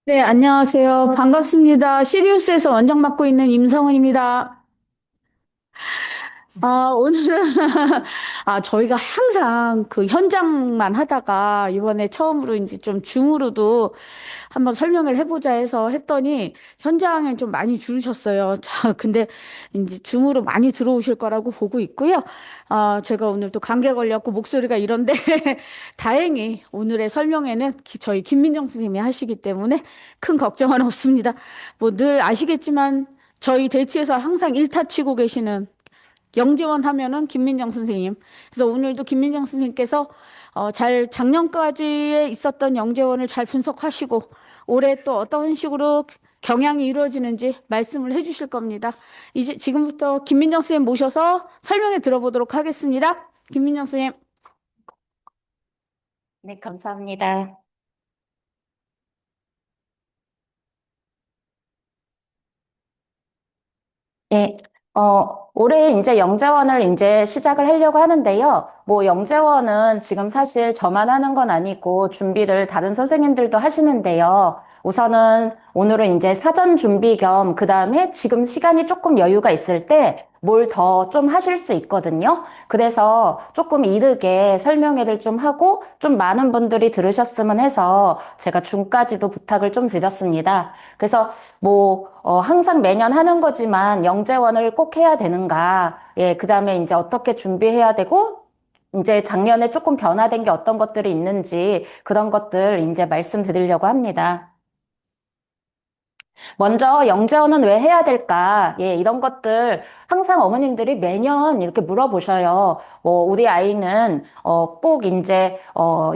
네, 안녕하세요. 반갑습니다. 시리우스에서 원장 맡고 있는 임성은입니다. 오늘은, 저희가 항상 그 현장만 하다가 이번에 처음으로 이제 좀 줌으로도 한번 설명을 해보자 해서 했더니 현장에 좀 많이 줄으셨어요. 자, 근데 이제 줌으로 많이 들어오실 거라고 보고 있고요. 제가 오늘 또 감기에 걸렸고 목소리가 이런데 다행히 오늘의 설명회는 저희 김민정 선생님이 하시기 때문에 큰 걱정은 없습니다. 뭐 늘 아시겠지만 저희 대치에서 항상 일타 치고 계시는 영재원 하면은 김민정 선생님. 그래서 오늘도 김민정 선생님께서 잘 작년까지에 있었던 영재원을 잘 분석하시고 올해 또 어떤 식으로 경향이 이루어지는지 말씀을 해주실 겁니다. 이제 지금부터 김민정 선생님 모셔서 설명해 들어보도록 하겠습니다. 김민정 선생님. 네, 감사합니다. 예, 올해 이제 영재원을 이제 시작을 하려고 하는데요. 뭐 영재원은 지금 사실 저만 하는 건 아니고 준비를 다른 선생님들도 하시는데요. 우선은 오늘은 이제 사전 준비 겸 그다음에 지금 시간이 조금 여유가 있을 때 뭘 더 좀 하실 수 있거든요. 그래서 조금 이르게 설명회를 좀 하고 좀 많은 분들이 들으셨으면 해서 제가 중까지도 부탁을 좀 드렸습니다. 그래서 항상 매년 하는 거지만 영재원을 꼭 해야 되는가? 예, 그 다음에 이제 어떻게 준비해야 되고, 이제 작년에 조금 변화된 게 어떤 것들이 있는지 그런 것들 이제 말씀드리려고 합니다. 먼저 영재원은 왜 해야 될까? 예, 이런 것들 항상 어머님들이 매년 이렇게 물어보셔요. 우리 아이는 꼭 이제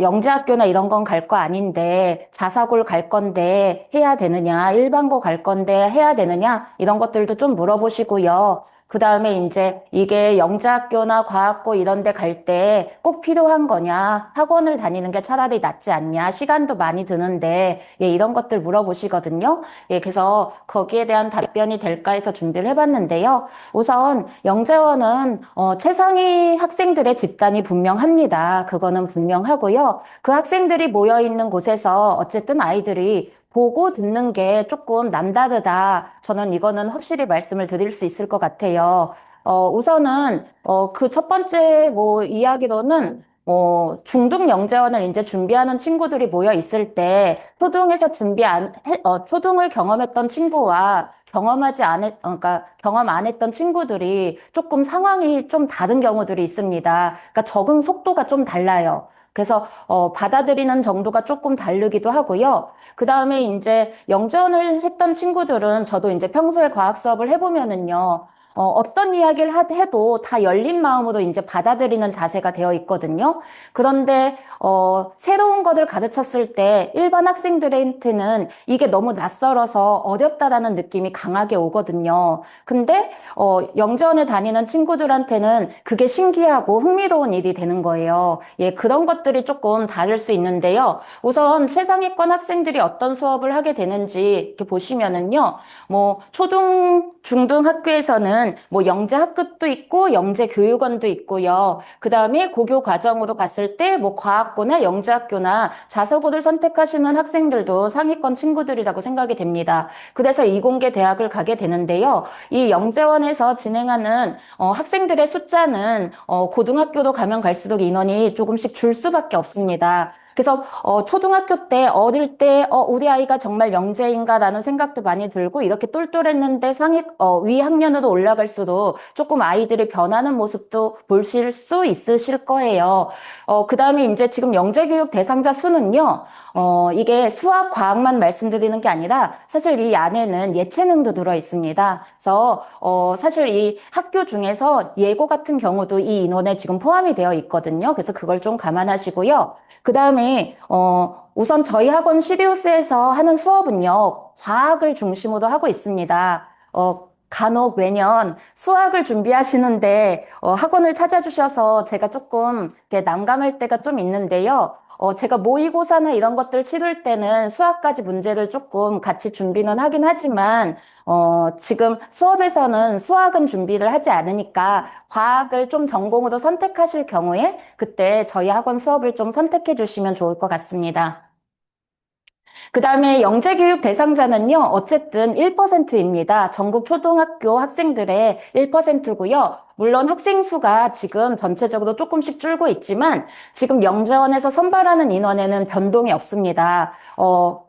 영재학교나 이런 건 갈 거 아닌데 자사고를 갈 건데 해야 되느냐? 일반고 갈 건데 해야 되느냐? 이런 것들도 좀 물어보시고요. 그 다음에 이제 이게 영재학교나 과학고 이런 데 갈 때 꼭 필요한 거냐? 학원을 다니는 게 차라리 낫지 않냐? 시간도 많이 드는데, 예, 이런 것들 물어보시거든요. 예, 그래서 거기에 대한 답변이 될까 해서 준비를 해봤는데요. 우선 영재원은 최상위 학생들의 집단이 분명합니다. 그거는 분명하고요. 그 학생들이 모여 있는 곳에서 어쨌든 아이들이 보고 듣는 게 조금 남다르다. 저는 이거는 확실히 말씀을 드릴 수 있을 것 같아요. 우선은 그 첫 번째 이야기로는 중등 영재원을 이제 준비하는 친구들이 모여 있을 때, 초등을 경험했던 친구와 그러니까 경험 안 했던 친구들이 조금 상황이 좀 다른 경우들이 있습니다. 그러니까 적응 속도가 좀 달라요. 그래서, 받아들이는 정도가 조금 다르기도 하고요. 그 다음에 이제 영재원을 했던 친구들은 저도 이제 평소에 과학 수업을 해보면은요, 어떤 이야기를 해도 다 열린 마음으로 이제 받아들이는 자세가 되어 있거든요. 그런데, 새로운 것을 가르쳤을 때 일반 학생들한테는 이게 너무 낯설어서 어렵다라는 느낌이 강하게 오거든요. 근데, 영전에 다니는 친구들한테는 그게 신기하고 흥미로운 일이 되는 거예요. 예, 그런 것들이 조금 다를 수 있는데요. 우선 최상위권 학생들이 어떤 수업을 하게 되는지 이렇게 보시면은요. 초등, 중등 학교에서는 영재 학급도 있고 영재 교육원도 있고요. 그 다음에 고교 과정으로 갔을 때 과학고나 영재 학교나 자사고를 선택하시는 학생들도 상위권 친구들이라고 생각이 됩니다. 그래서 이공계 대학을 가게 되는데요. 이 영재원에서 진행하는 학생들의 숫자는 고등학교로 가면 갈수록 인원이 조금씩 줄 수밖에 없습니다. 그래서 초등학교 때 어릴 때 우리 아이가 정말 영재인가라는 생각도 많이 들고 이렇게 똘똘했는데 위 학년으로 올라갈수록 조금 아이들이 변하는 모습도 보실 수 있으실 거예요. 그다음에 이제 지금 영재교육 대상자 수는요. 이게 수학, 과학만 말씀드리는 게 아니라 사실 이 안에는 예체능도 들어 있습니다. 그래서 사실 이 학교 중에서 예고 같은 경우도 이 인원에 지금 포함이 되어 있거든요. 그래서 그걸 좀 감안하시고요. 그 다음에, 우선 저희 학원 시리우스에서 하는 수업은요, 과학을 중심으로 하고 있습니다. 간혹 매년 수학을 준비하시는데, 학원을 찾아주셔서 제가 조금 이렇게 난감할 때가 좀 있는데요. 제가 모의고사나 이런 것들 치를 때는 수학까지 문제를 조금 같이 준비는 하긴 하지만, 지금 수업에서는 수학은 준비를 하지 않으니까 과학을 좀 전공으로 선택하실 경우에 그때 저희 학원 수업을 좀 선택해 주시면 좋을 것 같습니다. 그다음에 영재교육 대상자는요, 어쨌든 1%입니다. 전국 초등학교 학생들의 1%고요. 물론 학생 수가 지금 전체적으로 조금씩 줄고 있지만 지금 영재원에서 선발하는 인원에는 변동이 없습니다.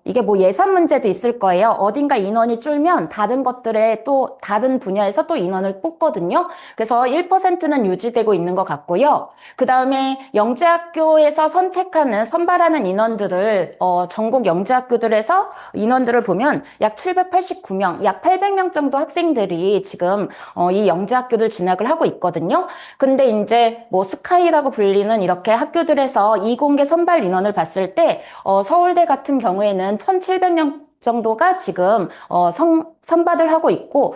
이게 뭐 예산 문제도 있을 거예요. 어딘가 인원이 줄면 다른 것들에 또 다른 분야에서 또 인원을 뽑거든요. 그래서 1%는 유지되고 있는 것 같고요. 그다음에 영재학교에서 선발하는 인원들을 전국 영재학교들에서 인원들을 보면 약 789명, 약 800명 정도 학생들이 지금 이 영재학교를 진학을 하고 있거든요. 근데 이제 뭐 스카이라고 불리는 이렇게 학교들에서 이공계 선발 인원을 봤을 때 서울대 같은 경우에는 1,700명 정도가 지금 선발을 하고 있고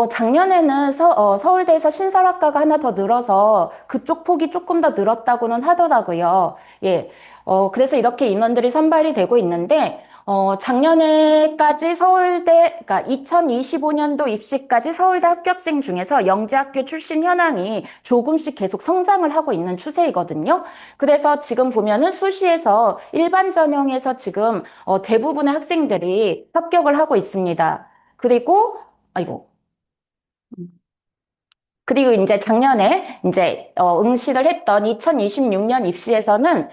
작년에는 서울대에서 신설학과가 하나 더 늘어서 그쪽 폭이 조금 더 늘었다고는 하더라고요. 예. 그래서 이렇게 인원들이 선발이 되고 있는데, 작년에까지 그러니까 2025년도 입시까지 서울대 합격생 중에서 영재학교 출신 현황이 조금씩 계속 성장을 하고 있는 추세이거든요. 그래서 지금 보면은 수시에서 일반 전형에서 지금 대부분의 학생들이 합격을 하고 있습니다. 그리고, 아이고. 그리고 이제 작년에 이제 응시를 했던 2026년 입시에서는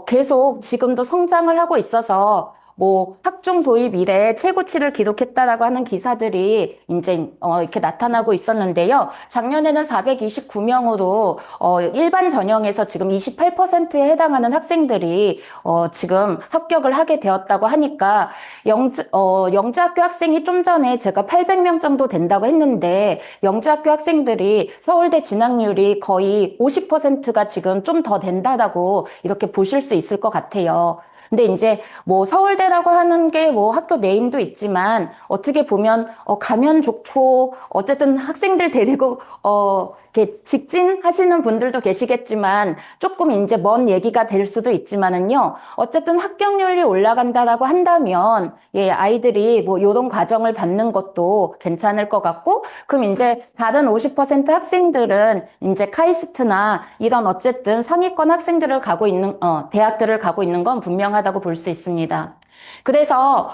계속 지금도 성장을 하고 있어서 뭐 학종 도입 이래 최고치를 기록했다라고 하는 기사들이 이제 이렇게 나타나고 있었는데요. 작년에는 429명으로 일반 전형에서 지금 28%에 해당하는 학생들이 지금 합격을 하게 되었다고 하니까 영재학교 학생이 좀 전에 제가 800명 정도 된다고 했는데 영재학교 학생들이 서울대 진학률이 거의 50%가 지금 좀 더 된다라고 이렇게 보실 수 있을 것 같아요. 근데 이제 뭐 서울대라고 하는 게 뭐 학교 네임도 있지만 어떻게 보면 가면 좋고 어쨌든 학생들 데리고 이렇게 직진하시는 분들도 계시겠지만 조금 이제 먼 얘기가 될 수도 있지만은요. 어쨌든 합격률이 올라간다라고 한다면 예, 아이들이 뭐 요런 과정을 받는 것도 괜찮을 것 같고 그럼 이제 다른 50% 학생들은 이제 카이스트나 이런 어쨌든 상위권 학생들을 가고 있는 대학들을 가고 있는 건 분명하다고 볼 수 있습니다. 그래서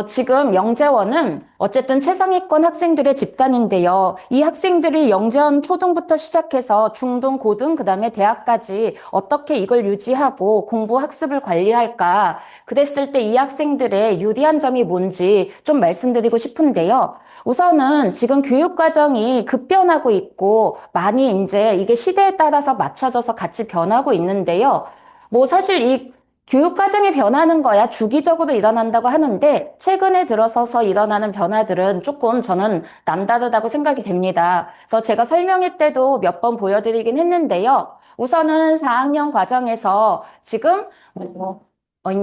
지금 영재원은 어쨌든 최상위권 학생들의 집단인데요. 이 학생들이 영재원 초등부터 시작해서 중등, 고등, 그다음에 대학까지 어떻게 이걸 유지하고 공부 학습을 관리할까? 그랬을 때 이 학생들의 유리한 점이 뭔지 좀 말씀드리고 싶은데요. 우선은 지금 교육 과정이 급변하고 있고 많이 이제 이게 시대에 따라서 맞춰져서 같이 변하고 있는데요. 뭐 사실 이 교육 과정이 변하는 거야 주기적으로 일어난다고 하는데 최근에 들어서서 일어나는 변화들은 조금 저는 남다르다고 생각이 됩니다. 그래서 제가 설명회 때도 몇 번 보여드리긴 했는데요. 우선은 4학년 과정에서 지금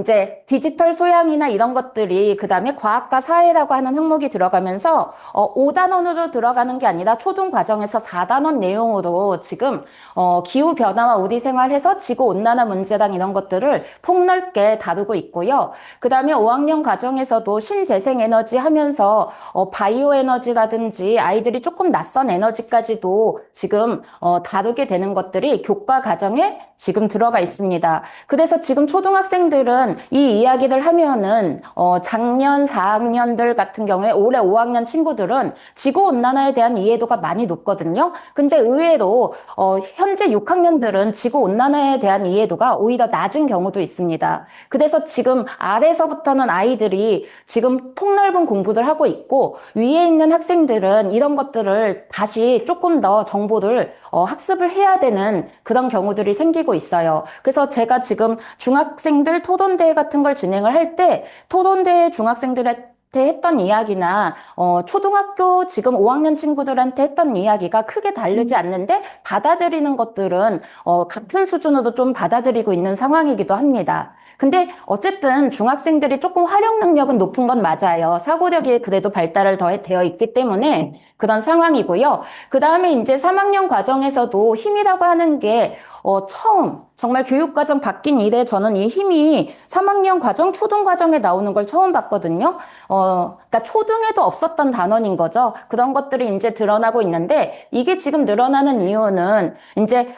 이제 디지털 소양이나 이런 것들이 그다음에 과학과 사회라고 하는 항목이 들어가면서 5단원으로 들어가는 게 아니라 초등 과정에서 4단원 내용으로 지금 기후 변화와 우리 생활에서 지구 온난화 문제랑 이런 것들을 폭넓게 다루고 있고요. 그다음에 5학년 과정에서도 신재생 에너지 하면서 바이오 에너지라든지 아이들이 조금 낯선 에너지까지도 지금 다루게 되는 것들이 교과 과정에 지금 들어가 있습니다. 그래서 지금 초등학생들은 이 이야기를 하면은 작년 4학년들 같은 경우에 올해 5학년 친구들은 지구온난화에 대한 이해도가 많이 높거든요. 근데 의외로 현재 6학년들은 지구온난화에 대한 이해도가 오히려 낮은 경우도 있습니다. 그래서 지금 아래서부터는 아이들이 지금 폭넓은 공부를 하고 있고 위에 있는 학생들은 이런 것들을 다시 조금 더 정보를 학습을 해야 되는 그런 경우들이 생기고 있어요. 그래서 제가 지금 중학생들 토론대회 같은 걸 진행을 할 때 토론대회 중학생들한테 했던 이야기나 초등학교 지금 5학년 친구들한테 했던 이야기가 크게 다르지 않는데 받아들이는 것들은 같은 수준으로 좀 받아들이고 있는 상황이기도 합니다. 근데 어쨌든 중학생들이 조금 활용 능력은 높은 건 맞아요. 사고력이 그래도 발달을 더 되어 있기 때문에 그런 상황이고요. 그 다음에 이제 3학년 과정에서도 힘이라고 하는 게 처음 정말 교육과정 바뀐 이래 저는 이 힘이 3학년 과정, 초등 과정에 나오는 걸 처음 봤거든요. 그러니까 초등에도 없었던 단원인 거죠. 그런 것들이 이제 드러나고 있는데 이게 지금 늘어나는 이유는 이제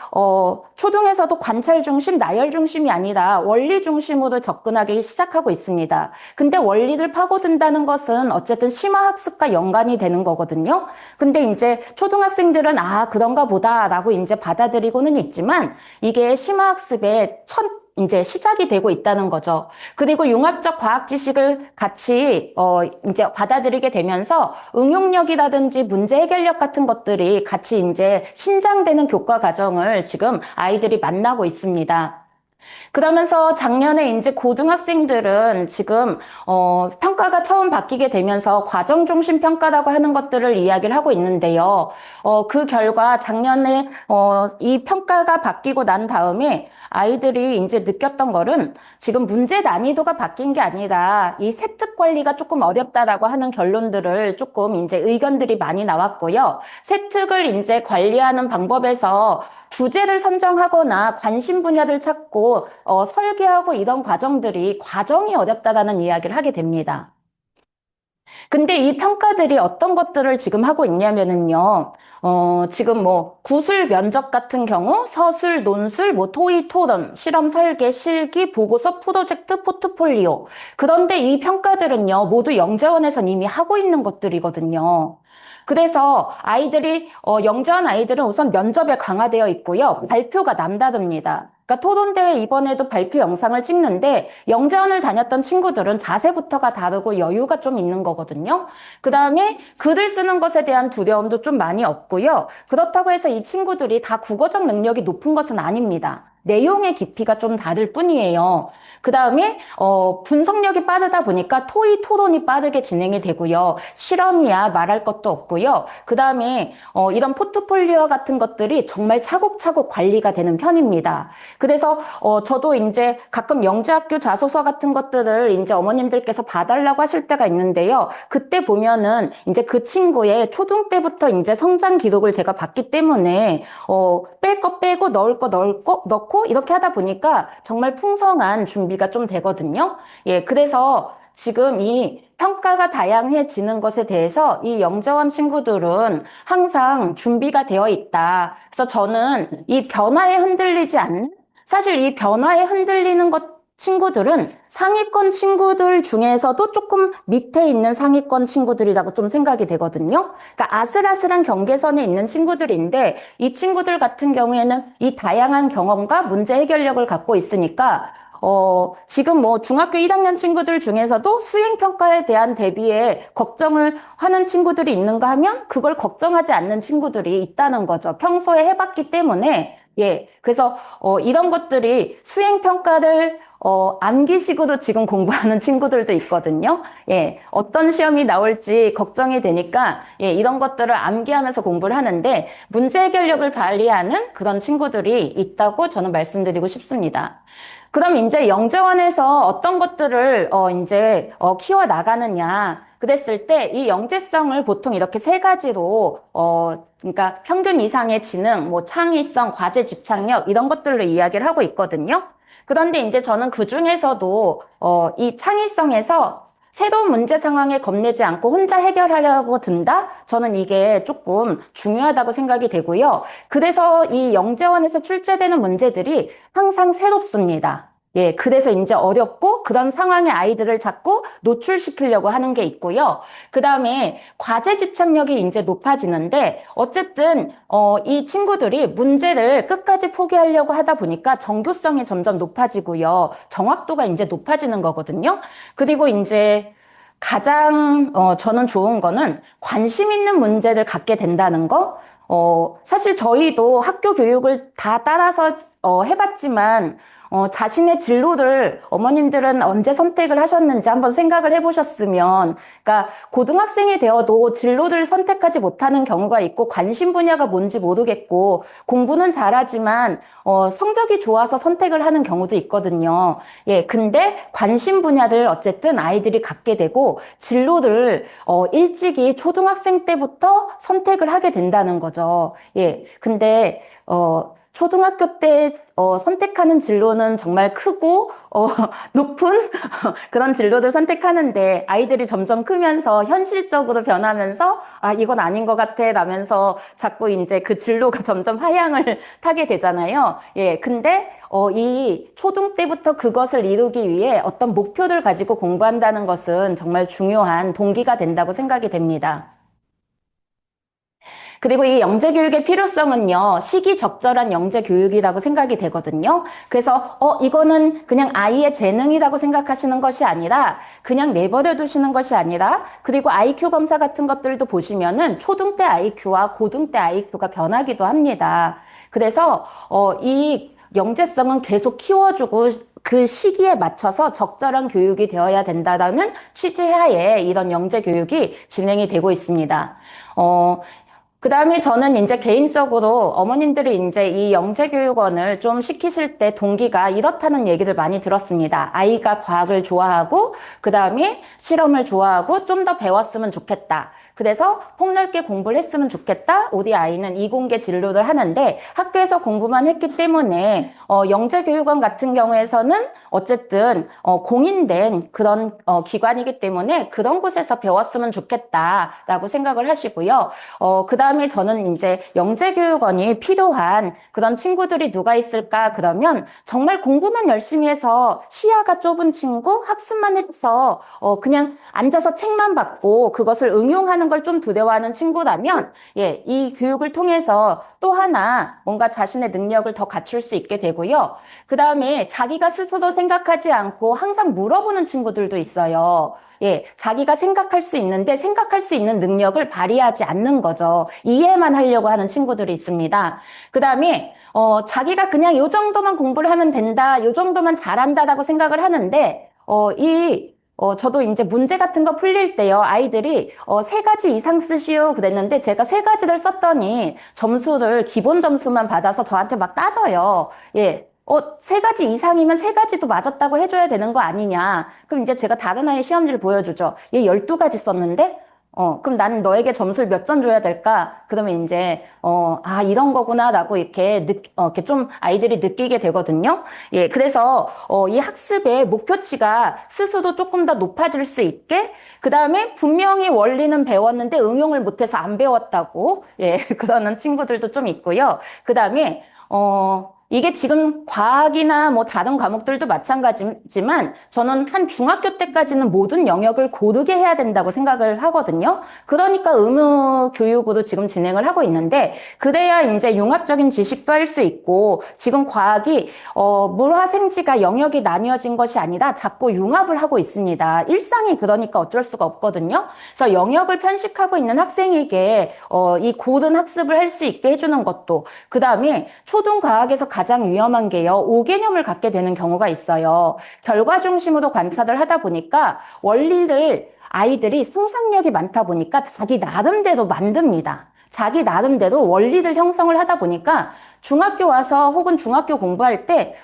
초등에서도 관찰 중심, 나열 중심이 아니라 원리 중심으로 접근하기 시작하고 있습니다. 근데 원리를 파고든다는 것은 어쨌든 심화학습과 연관이 되는 거거든요. 근데 이제 초등학생들은 그런가 보다라고 이제 받아들이고는 있지만 이게 심화학습의 첫 이제 시작이 되고 있다는 거죠. 그리고 융합적 과학 지식을 같이 이제 받아들이게 되면서 응용력이라든지 문제 해결력 같은 것들이 같이 이제 신장되는 교과 과정을 지금 아이들이 만나고 있습니다. 그러면서 작년에 이제 고등학생들은 지금 평가가 처음 바뀌게 되면서 과정 중심 평가라고 하는 것들을 이야기를 하고 있는데요. 그 결과 작년에 이 평가가 바뀌고 난 다음에 아이들이 이제 느꼈던 거는 지금 문제 난이도가 바뀐 게 아니라 이 세특 관리가 조금 어렵다라고 하는 결론들을 조금 이제 의견들이 많이 나왔고요. 세특을 이제 관리하는 방법에서 주제를 선정하거나 관심 분야를 찾고 설계하고 이런 과정이 어렵다라는 이야기를 하게 됩니다. 근데 이 평가들이 어떤 것들을 지금 하고 있냐면은요, 지금 뭐, 구술 면접 같은 경우, 서술, 논술, 뭐, 토의, 토론, 실험 설계, 실기, 보고서, 프로젝트, 포트폴리오. 그런데 이 평가들은요, 모두 영재원에선 이미 하고 있는 것들이거든요. 그래서 영재원 아이들은 우선 면접에 강화되어 있고요. 발표가 남다릅니다. 그러니까 토론대회 이번에도 발표 영상을 찍는데 영재원을 다녔던 친구들은 자세부터가 다르고 여유가 좀 있는 거거든요. 그 다음에 글을 쓰는 것에 대한 두려움도 좀 많이 없고요. 그렇다고 해서 이 친구들이 다 국어적 능력이 높은 것은 아닙니다. 내용의 깊이가 좀 다를 뿐이에요. 그 다음에 분석력이 빠르다 보니까 토의 토론이 빠르게 진행이 되고요. 실험이야 말할 것도 없고요. 그 다음에 이런 포트폴리오 같은 것들이 정말 차곡차곡 관리가 되는 편입니다. 그래서 저도 이제 가끔 영재학교 자소서 같은 것들을 이제 어머님들께서 봐달라고 하실 때가 있는데요. 그때 보면은 이제 그 친구의 초등 때부터 이제 성장 기록을 제가 봤기 때문에 뺄 거 빼고 넣을 거 넣고 이렇게 하다 보니까 정말 풍성한 준비가 좀 되거든요. 예, 그래서 지금 이 평가가 다양해지는 것에 대해서 이 영재원 친구들은 항상 준비가 되어 있다. 그래서 저는 이 변화에 흔들리지 않는, 사실 이 변화에 흔들리는 친구들은 상위권 친구들 중에서도 조금 밑에 있는 상위권 친구들이라고 좀 생각이 되거든요. 그러니까 아슬아슬한 경계선에 있는 친구들인데 이 친구들 같은 경우에는 이 다양한 경험과 문제 해결력을 갖고 있으니까 지금 뭐 중학교 1학년 친구들 중에서도 수행평가에 대한 대비에 걱정을 하는 친구들이 있는가 하면 그걸 걱정하지 않는 친구들이 있다는 거죠. 평소에 해봤기 때문에. 예. 그래서, 이런 것들이 수행평가를, 암기식으로 지금 공부하는 친구들도 있거든요. 예. 어떤 시험이 나올지 걱정이 되니까, 예, 이런 것들을 암기하면서 공부를 하는데, 문제 해결력을 발휘하는 그런 친구들이 있다고 저는 말씀드리고 싶습니다. 그럼 이제 영재원에서 어떤 것들을 키워 나가느냐 그랬을 때 이 영재성을 보통 이렇게 세 가지로 그러니까 평균 이상의 지능, 뭐 창의성, 과제 집착력 이런 것들로 이야기를 하고 있거든요. 그런데 이제 저는 그 중에서도 이 창의성에서 새로운 문제 상황에 겁내지 않고 혼자 해결하려고 든다? 저는 이게 조금 중요하다고 생각이 되고요. 그래서 이 영재원에서 출제되는 문제들이 항상 새롭습니다. 예, 그래서 이제 어렵고 그런 상황의 아이들을 자꾸 노출시키려고 하는 게 있고요. 그 다음에 과제 집착력이 이제 높아지는데 어쨌든 이 친구들이 문제를 끝까지 포기하려고 하다 보니까 정교성이 점점 높아지고요. 정확도가 이제 높아지는 거거든요. 그리고 이제 가장 저는 좋은 거는 관심 있는 문제를 갖게 된다는 거. 사실 저희도 학교 교육을 다 따라서 해봤지만 자신의 진로를 어머님들은 언제 선택을 하셨는지 한번 생각을 해보셨으면, 그러니까 고등학생이 되어도 진로를 선택하지 못하는 경우가 있고 관심 분야가 뭔지 모르겠고 공부는 잘하지만 성적이 좋아서 선택을 하는 경우도 있거든요. 예, 근데 관심 분야를 어쨌든 아이들이 갖게 되고 진로를 일찍이 초등학생 때부터 선택을 하게 된다는 거죠. 예, 근데 초등학교 때 선택하는 진로는 정말 크고 높은 그런 진로들 선택하는데 아이들이 점점 크면서 현실적으로 변하면서 아, 이건 아닌 것 같아 라면서 자꾸 이제 그 진로가 점점 하향을 타게 되잖아요. 예, 근데 이 초등 때부터 그것을 이루기 위해 어떤 목표를 가지고 공부한다는 것은 정말 중요한 동기가 된다고 생각이 됩니다. 그리고 이 영재교육의 필요성은요, 시기적절한 영재교육이라고 생각이 되거든요. 그래서, 이거는 그냥 아이의 재능이라고 생각하시는 것이 아니라, 그냥 내버려 두시는 것이 아니라, 그리고 IQ 검사 같은 것들도 보시면은 초등 때 IQ와 고등 때 IQ가 변하기도 합니다. 그래서, 이 영재성은 계속 키워주고 그 시기에 맞춰서 적절한 교육이 되어야 된다라는 취지하에 이런 영재 교육이 진행이 되고 있습니다. 그 다음에 저는 이제 개인적으로 어머님들이 이제 이 영재교육원을 좀 시키실 때 동기가 이렇다는 얘기를 많이 들었습니다. 아이가 과학을 좋아하고, 그 다음에 실험을 좋아하고, 좀 더 배웠으면 좋겠다. 그래서 폭넓게 공부를 했으면 좋겠다. 우리 아이는 이공계 진로를 하는데 학교에서 공부만 했기 때문에 영재교육원 같은 경우에서는 어쨌든 공인된 그런 기관이기 때문에 그런 곳에서 배웠으면 좋겠다라고 생각을 하시고요. 그 다음에 저는 이제 영재교육원이 필요한 그런 친구들이 누가 있을까? 그러면 정말 공부만 열심히 해서 시야가 좁은 친구, 학습만 해서 그냥 앉아서 책만 받고 그것을 응용하는 걸 좀 두려워하는 친구라면 예, 이 교육을 통해서 또 하나 뭔가 자신의 능력을 더 갖출 수 있게 되고요. 그 다음에 자기가 스스로 생각하지 않고 항상 물어보는 친구들도 있어요. 예, 자기가 생각할 수 있는데 생각할 수 있는 능력을 발휘하지 않는 거죠. 이해만 하려고 하는 친구들이 있습니다. 그 다음에 자기가 그냥 요 정도만 공부를 하면 된다, 요 정도만 잘한다라고 생각을 하는데 저도 이제 문제 같은 거 풀릴 때요, 아이들이, 세 가지 이상 쓰시오 그랬는데, 제가 세 가지를 썼더니, 점수를, 기본 점수만 받아서 저한테 막 따져요. 예. 세 가지 이상이면 세 가지도 맞았다고 해줘야 되는 거 아니냐. 그럼 이제 제가 다른 아이 시험지를 보여주죠. 얘 12가지 썼는데? 그럼 나는 너에게 점수를 몇 점 줘야 될까? 그러면 이제, 이런 거구나라고 이렇게 좀 아이들이 느끼게 되거든요. 예, 그래서, 이 학습의 목표치가 스스로 조금 더 높아질 수 있게, 그 다음에 분명히 원리는 배웠는데 응용을 못해서 안 배웠다고, 예, 그러는 친구들도 좀 있고요. 그 다음에, 이게 지금 과학이나 뭐 다른 과목들도 마찬가지지만 저는 한 중학교 때까지는 모든 영역을 고르게 해야 된다고 생각을 하거든요. 그러니까 의무 교육으로 지금 진행을 하고 있는데 그래야 이제 융합적인 지식도 할 수 있고 지금 과학이 물화생지가 영역이 나뉘어진 것이 아니라 자꾸 융합을 하고 있습니다. 일상이 그러니까 어쩔 수가 없거든요. 그래서 영역을 편식하고 있는 학생에게 이 고른 학습을 할 수 있게 해주는 것도 그 다음에 초등 과학에서 가장 위험한 게요. 5개념을 갖게 되는 경우가 있어요. 결과 중심으로 관찰을 하다 보니까 원리를 아이들이 상상력이 많다 보니까 자기 나름대로 만듭니다. 자기 나름대로 원리를 형성을 하다 보니까 중학교 와서 혹은 중학교 공부할 때,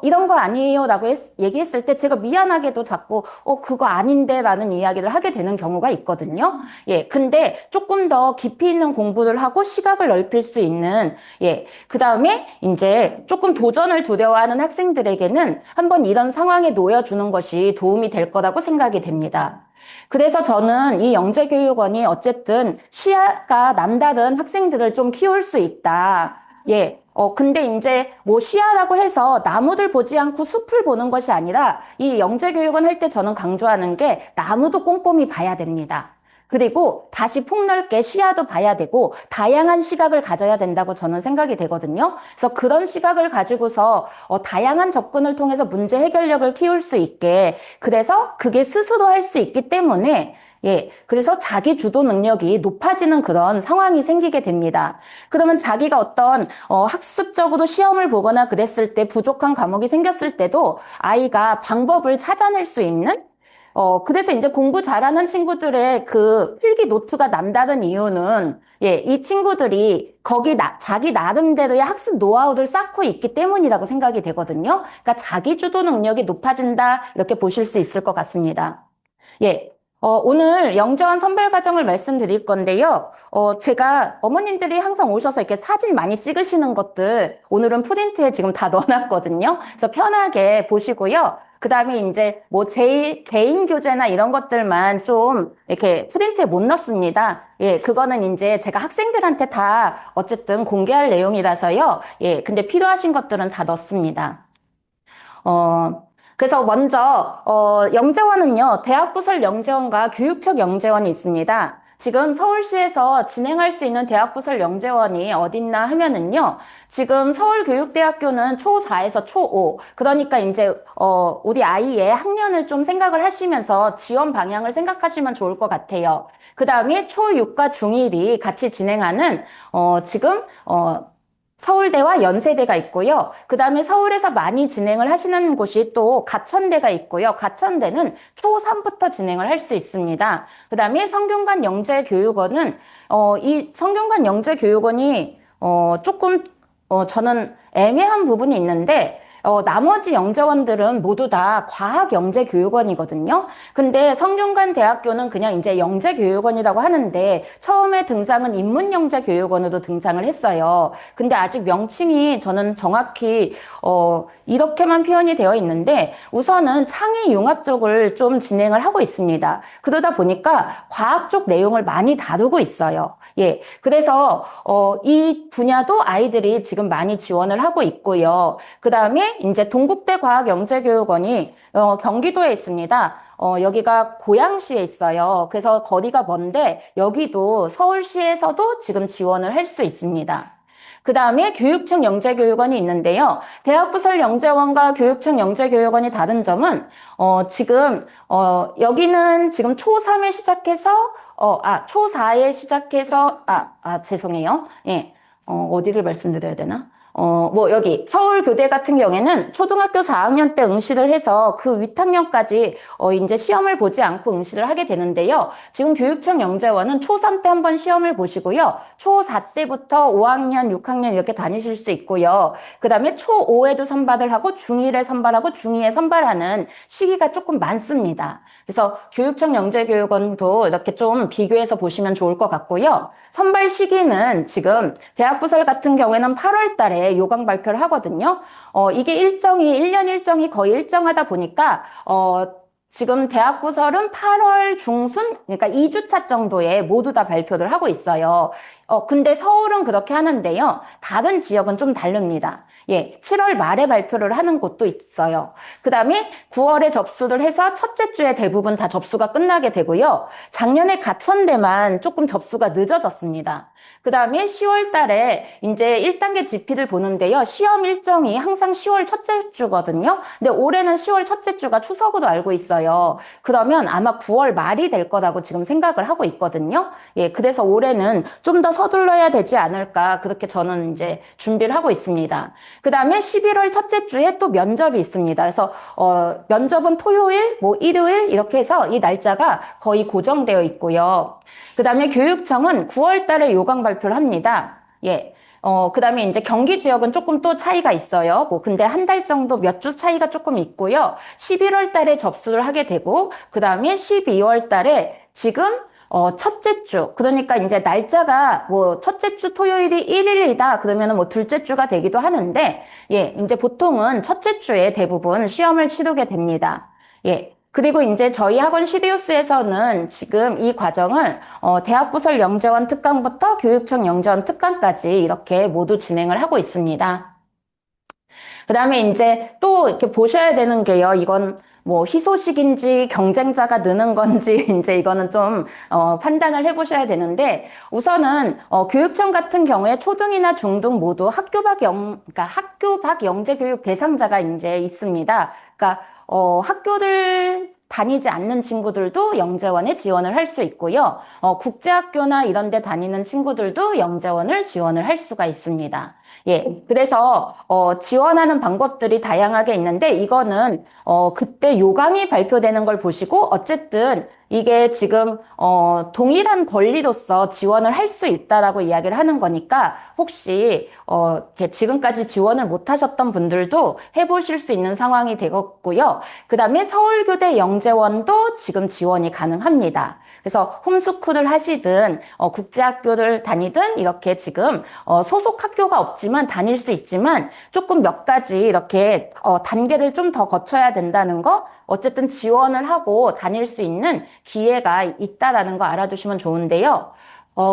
이런 거 아니에요 라고 얘기했을 때 제가 미안하게도 자꾸, 그거 아닌데 라는 이야기를 하게 되는 경우가 있거든요. 예, 근데 조금 더 깊이 있는 공부를 하고 시각을 넓힐 수 있는, 예, 그 다음에 이제 조금 도전을 두려워하는 학생들에게는 한번 이런 상황에 놓여주는 것이 도움이 될 거라고 생각이 됩니다. 그래서 저는 이 영재교육원이 어쨌든 시야가 남다른 학생들을 좀 키울 수 있다. 예. 근데 이제 뭐 시야라고 해서 나무들 보지 않고 숲을 보는 것이 아니라 이 영재교육원 할 때 저는 강조하는 게 나무도 꼼꼼히 봐야 됩니다. 그리고 다시 폭넓게 시야도 봐야 되고 다양한 시각을 가져야 된다고 저는 생각이 되거든요. 그래서 그런 시각을 가지고서 다양한 접근을 통해서 문제 해결력을 키울 수 있게 그래서 그게 스스로 할 수 있기 때문에 예, 그래서 자기 주도 능력이 높아지는 그런 상황이 생기게 됩니다. 그러면 자기가 어떤 학습적으로 시험을 보거나 그랬을 때 부족한 과목이 생겼을 때도 아이가 방법을 찾아낼 수 있는 그래서 이제 공부 잘하는 친구들의 그 필기 노트가 남다른 이유는, 예, 이 친구들이 자기 나름대로의 학습 노하우를 쌓고 있기 때문이라고 생각이 되거든요. 그러니까 자기 주도 능력이 높아진다, 이렇게 보실 수 있을 것 같습니다. 예. 오늘 영재원 선발 과정을 말씀드릴 건데요. 제가 어머님들이 항상 오셔서 이렇게 사진 많이 찍으시는 것들 오늘은 프린트에 지금 다 넣어놨거든요. 그래서 편하게 보시고요. 그 다음에 이제 뭐 제 개인 교재나 이런 것들만 좀 이렇게 프린트에 못 넣습니다. 예, 그거는 이제 제가 학생들한테 다 어쨌든 공개할 내용이라서요. 예, 근데 필요하신 것들은 다 넣습니다. 그래서 먼저, 영재원은요, 대학부설 영재원과 교육청 영재원이 있습니다. 지금 서울시에서 진행할 수 있는 대학부설 영재원이 어딨나 하면은요, 지금 서울교육대학교는 초4에서 초5, 그러니까 이제, 우리 아이의 학년을 좀 생각을 하시면서 지원 방향을 생각하시면 좋을 것 같아요. 그 다음에 초6과 중1이 같이 진행하는, 지금, 서울대와 연세대가 있고요. 그 다음에 서울에서 많이 진행을 하시는 곳이 또 가천대가 있고요. 가천대는 초3부터 진행을 할 수 있습니다. 그 다음에 성균관 영재교육원은, 이 성균관 영재교육원이, 조금, 저는 애매한 부분이 있는데, 나머지 영재원들은 모두 다 과학영재교육원이거든요. 근데 성균관 대학교는 그냥 이제 영재교육원이라고 하는데 처음에 등장은 인문영재교육원으로 등장을 했어요. 근데 아직 명칭이 저는 정확히 이렇게만 표현이 되어 있는데 우선은 창의융합 쪽을 좀 진행을 하고 있습니다. 그러다 보니까 과학 쪽 내용을 많이 다루고 있어요. 예, 그래서 이 분야도 아이들이 지금 많이 지원을 하고 있고요. 그 다음에 이제 동국대 과학영재교육원이 경기도에 있습니다. 여기가 고양시에 있어요. 그래서 거리가 먼데 여기도 서울시에서도 지금 지원을 할 수 있습니다. 그 다음에 교육청 영재교육원이 있는데요. 대학부설 영재원과 교육청 영재교육원이 다른 점은 지금 여기는 지금 초3에 시작해서 초4에 시작해서 죄송해요. 예. 어디를 말씀드려야 되나? 뭐, 여기, 서울교대 같은 경우에는 초등학교 4학년 때 응시를 해서 그 윗학년까지, 이제 시험을 보지 않고 응시를 하게 되는데요. 지금 교육청 영재원은 초3 때 한번 시험을 보시고요. 초4 때부터 5학년, 6학년 이렇게 다니실 수 있고요. 그 다음에 초5에도 선발을 하고, 중1에 선발하고, 중2에 선발하는 시기가 조금 많습니다. 그래서 교육청 영재교육원도 이렇게 좀 비교해서 보시면 좋을 것 같고요. 선발 시기는 지금 대학부설 같은 경우에는 8월 달에 요강 발표를 하거든요. 이게 일정이, 1년 일정이 거의 일정하다 보니까, 지금 대학부설은 8월 중순, 그러니까 2주차 정도에 모두 다 발표를 하고 있어요. 근데 서울은 그렇게 하는데요. 다른 지역은 좀 다릅니다. 예, 7월 말에 발표를 하는 곳도 있어요. 그 다음에 9월에 접수를 해서 첫째 주에 대부분 다 접수가 끝나게 되고요. 작년에 가천대만 조금 접수가 늦어졌습니다. 그 다음에 10월 달에 이제 1단계 GP를 보는데요. 시험 일정이 항상 10월 첫째 주거든요. 근데 올해는 10월 첫째 주가 추석으로 알고 있어요. 그러면 아마 9월 말이 될 거라고 지금 생각을 하고 있거든요. 예, 그래서 올해는 좀 더 서둘러야 되지 않을까. 그렇게 저는 이제 준비를 하고 있습니다. 그 다음에 11월 첫째 주에 또 면접이 있습니다. 그래서, 면접은 토요일, 뭐 일요일 이렇게 해서 이 날짜가 거의 고정되어 있고요. 그 다음에 교육청은 9월 달에 요강 발표를 합니다. 예. 그 다음에 이제 경기 지역은 조금 또 차이가 있어요. 뭐, 근데 한 달 정도 몇 주 차이가 조금 있고요. 11월 달에 접수를 하게 되고, 그 다음에 12월 달에 지금, 첫째 주. 그러니까 이제 날짜가 뭐, 첫째 주 토요일이 1일이다. 그러면은 뭐, 둘째 주가 되기도 하는데, 예, 이제 보통은 첫째 주에 대부분 시험을 치르게 됩니다. 예. 그리고 이제 저희 학원 시리우스에서는 지금 이 과정을 대학부설 영재원 특강부터 교육청 영재원 특강까지 이렇게 모두 진행을 하고 있습니다. 그 다음에 이제 또 이렇게 보셔야 되는 게요. 이건 뭐 희소식인지 경쟁자가 느는 건지 이제 이거는 좀 판단을 해보셔야 되는데 우선은 교육청 같은 경우에 초등이나 중등 모두 그러니까 학교 밖 영재 교육 대상자가 이제 있습니다. 그러니까 학교를 다니지 않는 친구들도 영재원에 지원을 할 수 있고요. 국제학교나 이런 데 다니는 친구들도 영재원을 지원을 할 수가 있습니다. 예, 그래서 지원하는 방법들이 다양하게 있는데 이거는 그때 요강이 발표되는 걸 보시고 어쨌든 이게 지금 동일한 권리로서 지원을 할 수 있다라고 이야기를 하는 거니까 혹시 이렇게 지금까지 지원을 못 하셨던 분들도 해보실 수 있는 상황이 되겠고요. 그다음에 서울교대 영재원도 지금 지원이 가능합니다. 그래서 홈스쿨을 하시든 국제학교를 다니든 이렇게 지금 소속 학교가 없지만 다닐 수 있지만 조금 몇 가지 이렇게 단계를 좀 더 거쳐야 된다는 거 어쨌든 지원을 하고 다닐 수 있는 기회가 있다라는 거 알아두시면 좋은데요.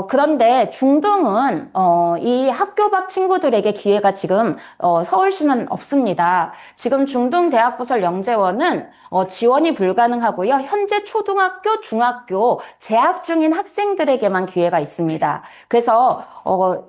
그런데 중등은, 이 학교 밖 친구들에게 기회가 지금, 서울시는 없습니다. 지금 중등대학부설 영재원은, 지원이 불가능하고요. 현재 초등학교, 중학교 재학 중인 학생들에게만 기회가 있습니다. 그래서,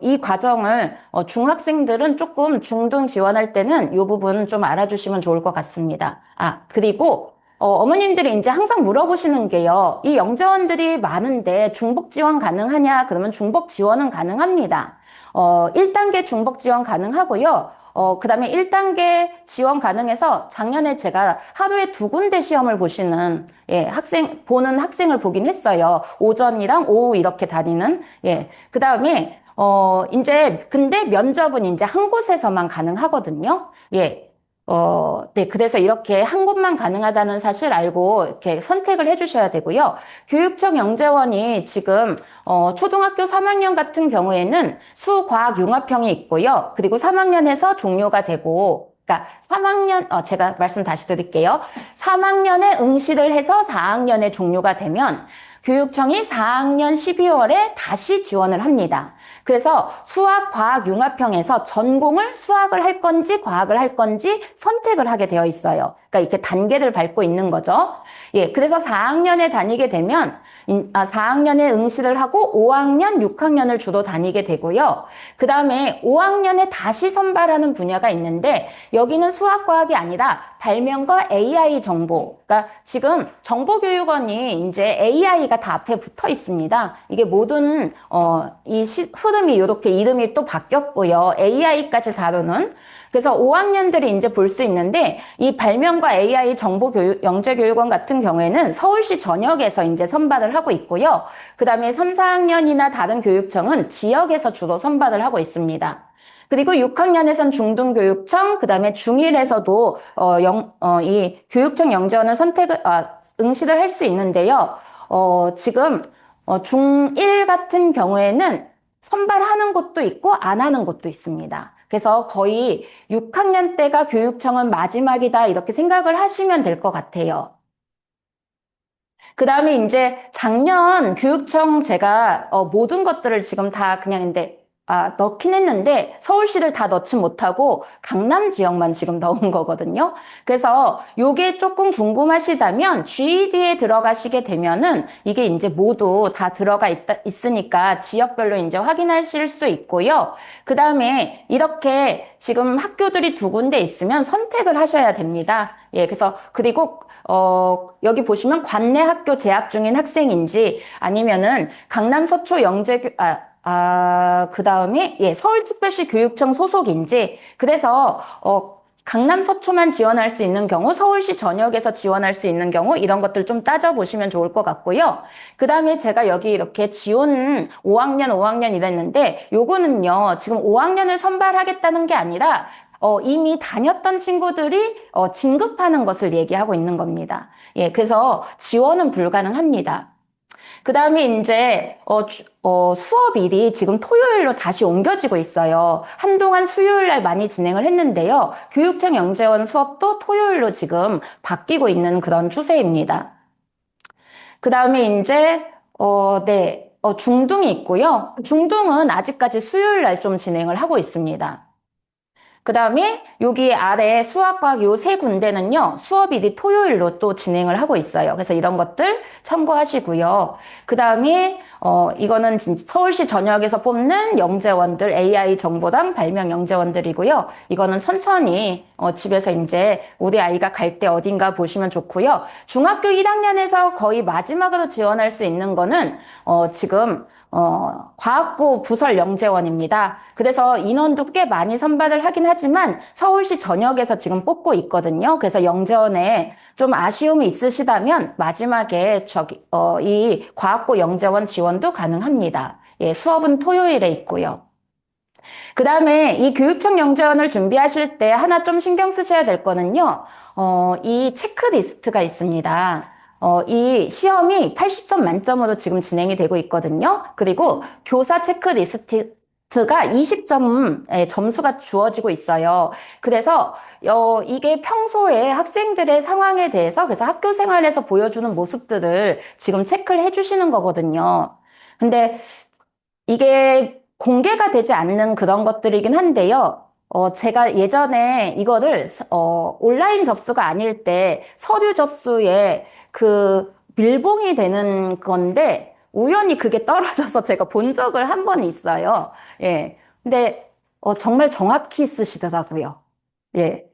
이 과정을, 중학생들은 조금 중등 지원할 때는 이 부분 좀 알아주시면 좋을 것 같습니다. 그리고, 어머님들이 이제 항상 물어보시는 게요. 이 영재원들이 많은데 중복 지원 가능하냐? 그러면 중복 지원은 가능합니다. 1단계 중복 지원 가능하고요. 그다음에 1단계 지원 가능해서 작년에 제가 하루에 2군데 시험을 보시는, 예, 보는 학생을 보긴 했어요. 오전이랑 오후 이렇게 다니는, 예. 그다음에, 이제, 근데 면접은 이제 한 곳에서만 가능하거든요. 예. 네. 그래서 이렇게 한 곳만 가능하다는 사실 알고 이렇게 선택을 해주셔야 되고요. 교육청 영재원이 지금, 초등학교 3학년 같은 경우에는 수과학 융합형이 있고요. 그리고 3학년에서 종료가 되고, 그러니까 3학년, 제가 말씀 다시 드릴게요. 3학년에 응시를 해서 4학년에 종료가 되면 교육청이 4학년 12월에 다시 지원을 합니다. 그래서 수학, 과학, 융합형에서 전공을 수학을 할 건지 과학을 할 건지 선택을 하게 되어 있어요. 그러니까 이렇게 단계를 밟고 있는 거죠. 예, 그래서 4학년에 다니게 되면 4학년에 응시를 하고 5학년, 6학년을 주로 다니게 되고요. 그 다음에 5학년에 다시 선발하는 분야가 있는데 여기는 수학과학이 아니라 발명과 AI 정보. 그러니까 지금 정보교육원이 이제 AI가 다 앞에 붙어 있습니다. 이게 모든 흐름이 이렇게 이름이 또 바뀌었고요. AI까지 다루는. 그래서 5학년들이 이제 볼 수 있는데 이 발명과 AI 정보교육 영재교육원 같은 경우에는 서울시 전역에서 이제 선발을 하고 있고요. 그다음에 3, 4학년이나 다른 교육청은 지역에서 주로 선발을 하고 있습니다. 그리고 6학년에선 중등교육청, 그다음에 중1에서도 이 교육청 영재원을 응시를 할 수 있는데요. 지금 중1 같은 경우에는 선발하는 곳도 있고 안 하는 곳도 있습니다. 그래서 거의 6학년 때가 교육청은 마지막이다 이렇게 생각을 하시면 될 것 같아요. 그 다음에 이제 작년 교육청 제가 모든 것들을 지금 다 그냥 넣긴 했는데 서울시를 다 넣진 못하고 강남 지역만 지금 넣은 거거든요. 그래서 요게 조금 궁금하시다면 GED에 들어가시게 되면은 이게 이제 모두 다 있으니까 지역별로 이제 확인하실 수 있고요. 그 다음에 이렇게 지금 학교들이 2군데 있으면 선택을 하셔야 됩니다. 예, 그리고 여기 보시면 관내 학교 재학 중인 학생인지 아니면은 강남 서초 그 다음에, 예, 서울특별시 교육청 소속인지, 그래서, 강남 서초만 지원할 수 있는 경우, 서울시 전역에서 지원할 수 있는 경우, 이런 것들 좀 따져보시면 좋을 것 같고요. 그 다음에 제가 여기 이렇게 지원 5학년 이랬는데, 요거는요, 지금 5학년을 선발하겠다는 게 아니라, 이미 다녔던 친구들이, 진급하는 것을 얘기하고 있는 겁니다. 예, 그래서 지원은 불가능합니다. 그 다음에 이제, 수업일이 지금 토요일로 다시 옮겨지고 있어요. 한동안 수요일 날 많이 진행을 했는데요. 교육청 영재원 수업도 토요일로 지금 바뀌고 있는 그런 추세입니다. 그 다음에 이제, 네, 중등이 있고요. 중등은 아직까지 수요일 날 좀 진행을 하고 있습니다. 그 다음에 여기 아래 수학과학 요 3군데는요, 수업일이 토요일로 또 진행을 하고 있어요. 그래서 이런 것들 참고하시고요. 그 다음에, 이거는 서울시 전역에서 뽑는 영재원들, AI 정보당 발명 영재원들이고요. 이거는 천천히 집에서 이제 우리 아이가 갈 때 어딘가 보시면 좋고요. 중학교 1학년에서 거의 마지막으로 지원할 수 있는 거는 지금 과학고 부설 영재원입니다. 그래서 인원도 꽤 많이 선발을 하긴 하지만 서울시 전역에서 지금 뽑고 있거든요. 그래서 영재원에 좀 아쉬움이 있으시다면 마지막에 이 과학고 영재원 지원도 가능합니다. 예, 수업은 토요일에 있고요. 그 다음에 이 교육청 영재원을 준비하실 때 하나 좀 신경 쓰셔야 될 거는요. 이 체크리스트가 있습니다. 이 시험이 80점 만점으로 지금 진행이 되고 있거든요. 그리고 교사 체크리스트가 20점 점수가 주어지고 있어요. 그래서 이게 평소에 학생들의 상황에 대해서 그래서 학교 생활에서 보여주는 모습들을 지금 체크를 해주시는 거거든요. 근데 이게 공개가 되지 않는 그런 것들이긴 한데요. 제가 예전에 이거를, 온라인 접수가 아닐 때 서류 접수에 그 밀봉이 되는 건데, 우연히 그게 떨어져서 제가 본 적을 한 번 있어요. 예. 근데, 정말 정확히 쓰시더라고요. 예.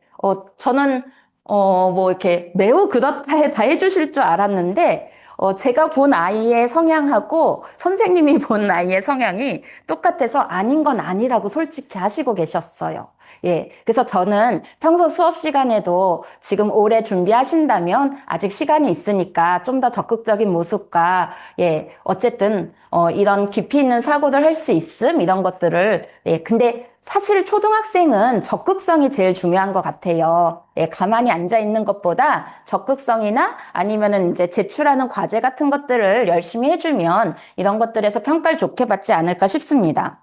저는, 뭐, 이렇게 매우 그렇다 다 해주실 줄 알았는데, 제가 본 아이의 성향하고 선생님이 본 아이의 성향이 똑같아서 아닌 건 아니라고 솔직히 하시고 계셨어요. 예. 그래서 저는 평소 수업 시간에도 지금 올해 준비하신다면 아직 시간이 있으니까 좀 더 적극적인 모습과, 예. 어쨌든, 이런 깊이 있는 사고를 할 수 있음, 이런 것들을, 예. 근데 사실 초등학생은 적극성이 제일 중요한 것 같아요. 예, 가만히 앉아 있는 것보다 적극성이나 아니면은 이제 제출하는 과제 같은 것들을 열심히 해주면 이런 것들에서 평가를 좋게 받지 않을까 싶습니다.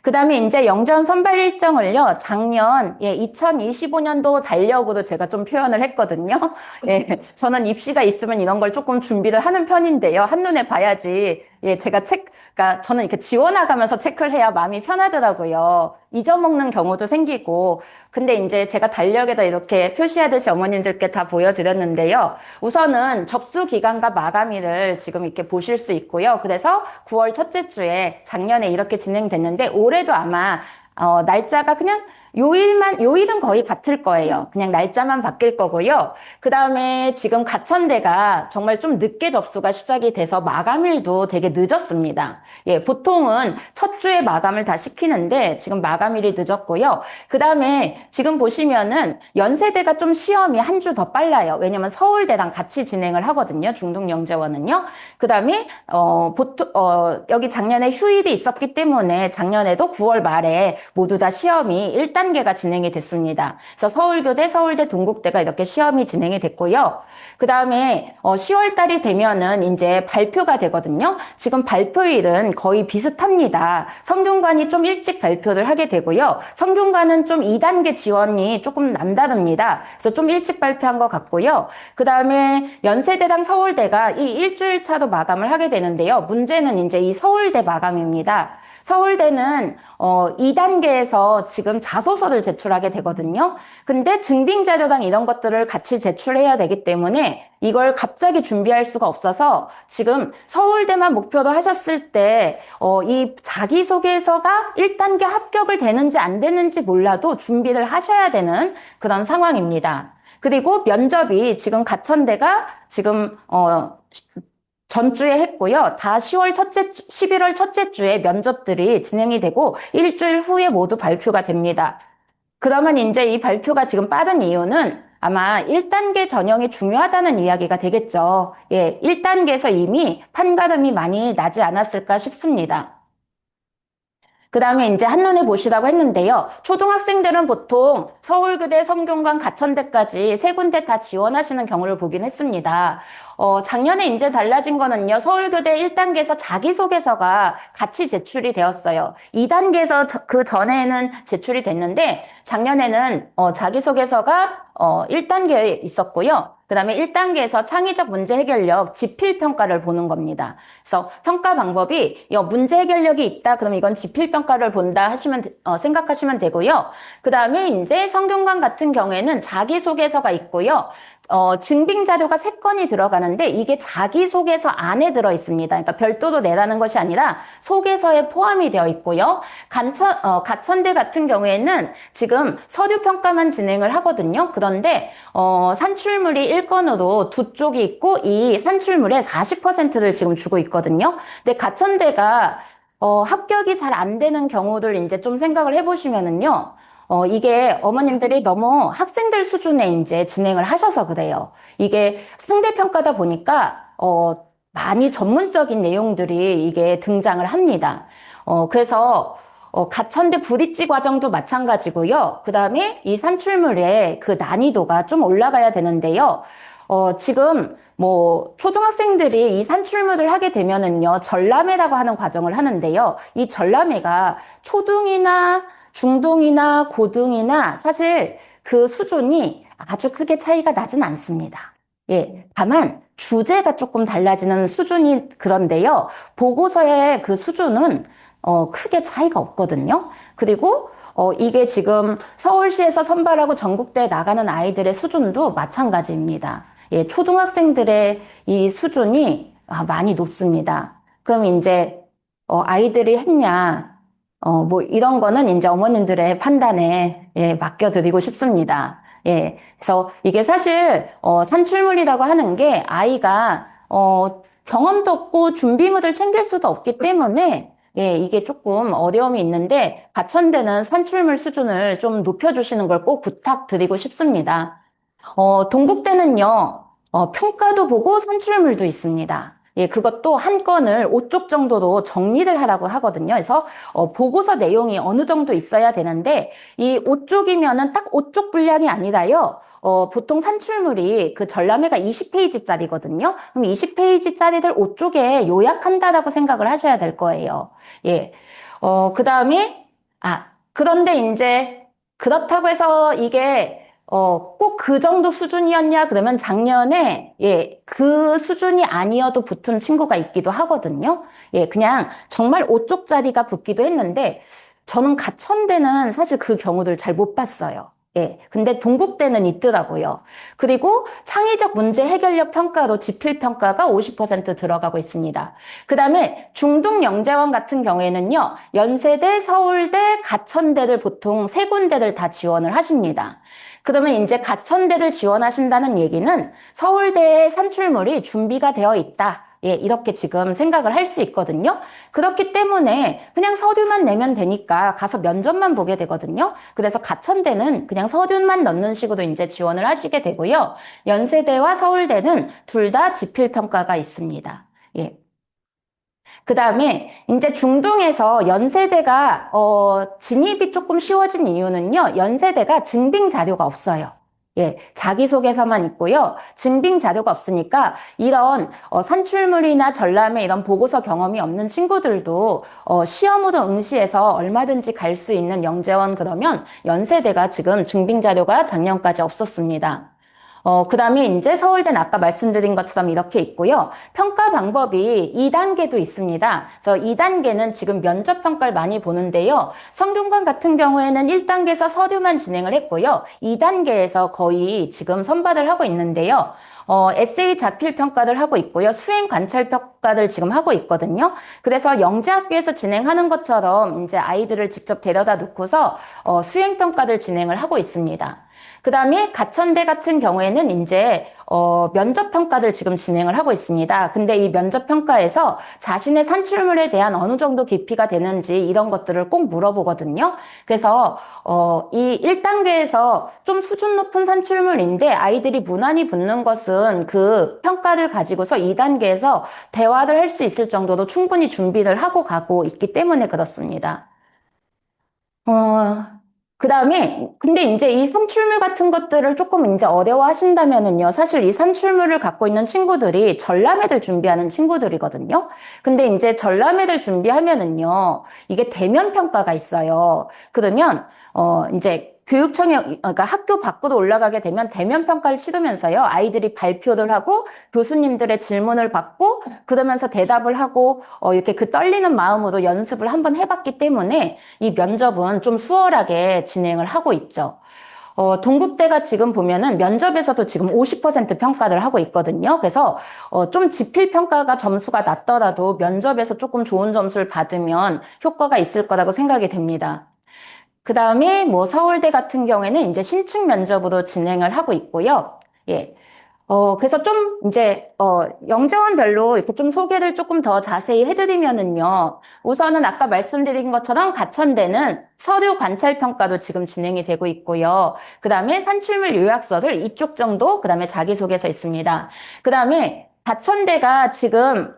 그 다음에 이제 영재원 선발 일정을요, 작년, 2025년도 달력으로 제가 좀 표현을 했거든요. 예, 저는 입시가 있으면 이런 걸 조금 준비를 하는 편인데요. 한눈에 봐야지. 예, 그러니까 저는 이렇게 지워나가면서 체크를 해야 마음이 편하더라고요. 잊어먹는 경우도 생기고. 근데 이제 제가 달력에다 이렇게 표시하듯이 어머님들께 다 보여드렸는데요. 우선은 접수 기간과 마감일을 지금 이렇게 보실 수 있고요. 그래서 9월 첫째 주에 작년에 이렇게 진행됐는데 올해도 아마 날짜가 그냥 요일은 거의 같을 거예요. 그냥 날짜만 바뀔 거고요. 그 다음에 지금 가천대가 정말 좀 늦게 접수가 시작이 돼서 마감일도 되게 늦었습니다. 예, 보통은 첫 주에 마감을 다 시키는데 지금 마감일이 늦었고요. 그 다음에 지금 보시면은 연세대가 좀 시험이 한 주 더 빨라요. 왜냐면 서울대랑 같이 진행을 하거든요. 중등영재원은요. 그 다음에, 여기 작년에 휴일이 있었기 때문에 작년에도 9월 말에 모두 다 시험이 1단계가 진행이 됐습니다. 그래서 서울교대, 서울대, 동국대가 이렇게 시험이 진행이 됐고요. 그 다음에 10월 달이 되면은 이제 발표가 되거든요. 지금 발표일은 거의 비슷합니다. 성균관이 좀 일찍 발표를 하게 되고요. 성균관은 좀 2단계 지원이 조금 남다릅니다. 그래서 좀 일찍 발표한 것 같고요. 그 다음에 연세대랑 서울대가 이 일주일 차로 마감을 하게 되는데요. 문제는 이제 이 서울대 마감입니다. 서울대는 2단계에서 지금 자소서를 제출하게 되거든요. 근데 증빙자료랑 이런 것들을 같이 제출해야 되기 때문에 이걸 갑자기 준비할 수가 없어서 지금 서울대만 목표로 하셨을 때 이 자기소개서가 1단계 합격을 되는지 안 되는지 몰라도 준비를 하셔야 되는 그런 상황입니다. 그리고 면접이 지금 가천대가 지금 전주에 했고요. 다 11월 첫째 주에 면접들이 진행이 되고 일주일 후에 모두 발표가 됩니다. 그러면 이제 이 발표가 지금 빠른 이유는 아마 1단계 전형이 중요하다는 이야기가 되겠죠. 예, 1단계에서 이미 판가름이 많이 나지 않았을까 싶습니다. 그 다음에 이제 한눈에 보시라고 했는데요. 초등학생들은 보통 서울교대, 성균관, 가천대까지 세 군데 다 지원하시는 경우를 보긴 했습니다. 작년에 이제 달라진 거는요. 서울교대 1단계에서 자기소개서가 같이 제출이 되었어요. 2단계에서 그 전에는 제출이 됐는데 작년에는 자기소개서가 1단계에 있었고요. 그 다음에 1단계에서 창의적 문제 해결력 지필평가를 보는 겁니다. 그래서 평가 방법이 문제 해결력이 있다. 그럼 이건 지필평가를 본다 생각하시면 되고요. 그 다음에 이제 성균관 같은 경우에는 자기소개서가 있고요. 증빙 자료가 3건이 들어가는데 이게 자기소개서 안에 들어 있습니다. 그러니까 별도로 내라는 것이 아니라 소개서에 포함이 되어 있고요. 가천대 같은 경우에는 지금 서류 평가만 진행을 하거든요. 그런데 산출물이 1건으로 2쪽이 있고 이 산출물의 40%를 지금 주고 있거든요. 근데 가천대가 합격이 잘 안 되는 경우들 이제 좀 생각을 해보시면은요. 이게 어머님들이 너무 학생들 수준에 이제 진행을 하셔서 그래요. 이게 상대평가다 보니까, 많이 전문적인 내용들이 이게 등장을 합니다. 그래서, 가천대 브릿지 과정도 마찬가지고요. 그 다음에 이 산출물의 그 난이도가 좀 올라가야 되는데요. 지금 뭐 초등학생들이 이 산출물을 하게 되면은요, 전람회라고 하는 과정을 하는데요. 이 전람회가 초등이나 중등이나 고등이나 사실 그 수준이 아주 크게 차이가 나진 않습니다. 예, 다만 주제가 조금 달라지는 수준이 그런데요. 보고서의 그 수준은 크게 차이가 없거든요. 그리고 이게 지금 서울시에서 선발하고 전국대에 나가는 아이들의 수준도 마찬가지입니다. 예, 초등학생들의 이 수준이 많이 높습니다. 그럼 이제 아이들이 했냐? 뭐, 이런 거는 이제 어머님들의 판단에, 예, 맡겨드리고 싶습니다. 예. 그래서 이게 사실, 산출물이라고 하는 게 아이가, 경험도 없고 준비물을 챙길 수도 없기 때문에, 예, 이게 조금 어려움이 있는데, 가천대는 산출물 수준을 좀 높여주시는 걸 꼭 부탁드리고 싶습니다. 동국대는요, 평가도 보고 산출물도 있습니다. 예, 그것도 한 건을 5쪽 정도로 정리를 하라고 하거든요. 그래서, 보고서 내용이 어느 정도 있어야 되는데, 이 5쪽이면은 딱 5쪽 분량이 아니라요, 보통 산출물이 그 전람회가 20페이지짜리거든요. 그럼 20페이지짜리를 5쪽에 요약한다라고 생각을 하셔야 될 거예요. 예. 그 다음에, 그런데 이제, 그렇다고 해서 이게, 꼭 그 정도 수준이었냐? 그러면 작년에, 예, 그 수준이 아니어도 붙은 친구가 있기도 하거든요. 예, 그냥 정말 5쪽짜리가 붙기도 했는데, 저는 가천대는 사실 그 경우들 잘 못 봤어요. 예, 근데 동국대는 있더라고요. 그리고 창의적 문제 해결력 평가로 지필 평가가 50% 들어가고 있습니다. 그 다음에 중등 영재원 같은 경우에는요, 연세대, 서울대, 가천대를 보통 3군데를 다 지원을 하십니다. 그러면 이제 가천대를 지원하신다는 얘기는 서울대의 산출물이 준비가 되어 있다. 예, 이렇게 지금 생각을 할 수 있거든요. 그렇기 때문에 그냥 서류만 내면 되니까 가서 면접만 보게 되거든요. 그래서 가천대는 그냥 서류만 넣는 식으로 이제 지원을 하시게 되고요. 연세대와 서울대는 둘 다 지필평가가 있습니다. 예. 그 다음에 이제 중등에서 연세대가 진입이 조금 쉬워진 이유는요. 연세대가 증빙 자료가 없어요. 예, 자기소개서만 있고요. 증빙 자료가 없으니까 이런 산출물이나 전람회 이런 보고서 경험이 없는 친구들도 시험으로 응시해서 얼마든지 갈 수 있는 영재원 그러면 연세대가 지금 증빙 자료가 작년까지 없었습니다. 그 다음에 이제 서울대는 아까 말씀드린 것처럼 이렇게 있고요. 평가 방법이 2단계도 있습니다. 그래서 2단계는 지금 면접 평가를 많이 보는데요. 성균관 같은 경우에는 1단계에서 서류만 진행을 했고요. 2단계에서 거의 지금 선발을 하고 있는데요. 에세이 자필 평가를 하고 있고요. 수행 관찰 평가를 지금 하고 있거든요. 그래서 영재학교에서 진행하는 것처럼 이제 아이들을 직접 데려다 놓고서 수행 평가를 진행을 하고 있습니다. 그 다음에 가천대 같은 경우에는 이제 면접 평가를 지금 진행을 하고 있습니다. 근데 이 면접 평가에서 자신의 산출물에 대한 어느 정도 깊이가 되는지 이런 것들을 꼭 물어보거든요. 그래서 이 1단계에서 좀 수준 높은 산출물인데 아이들이 무난히 붙는 것은 그 평가를 가지고서 2단계에서 대화를 할 수 있을 정도로 충분히 준비를 하고 가고 있기 때문에 그렇습니다. 그 다음에, 근데 이제 이 산출물 같은 것들을 조금 이제 어려워하신다면은요, 사실 이 산출물을 갖고 있는 친구들이 전람회를 준비하는 친구들이거든요. 근데 이제 전람회를 준비하면은요, 이게 대면 평가가 있어요. 그러면, 이제 그러니까 학교 밖으로 올라가게 되면 대면 평가를 치르면서요, 아이들이 발표를 하고 교수님들의 질문을 받고 그러면서 대답을 하고, 이렇게 그 떨리는 마음으로 연습을 한번 해봤기 때문에 이 면접은 좀 수월하게 진행을 하고 있죠. 동국대가 지금 보면은 면접에서도 지금 50% 평가를 하고 있거든요. 그래서 좀 지필 평가가 점수가 낮더라도 면접에서 조금 좋은 점수를 받으면 효과가 있을 거라고 생각이 됩니다. 그 다음에 뭐 서울대 같은 경우에는 이제 신축 면접으로 진행을 하고 있고요. 예. 그래서 좀 이제, 영재원별로 이렇게 좀 소개를 조금 더 자세히 해드리면은요. 우선은 아까 말씀드린 것처럼 가천대는 서류 관찰 평가도 지금 진행이 되고 있고요. 그 다음에 산출물 요약서를 이쪽 정도, 그 다음에 자기소개서 있습니다. 그 다음에 가천대가 지금,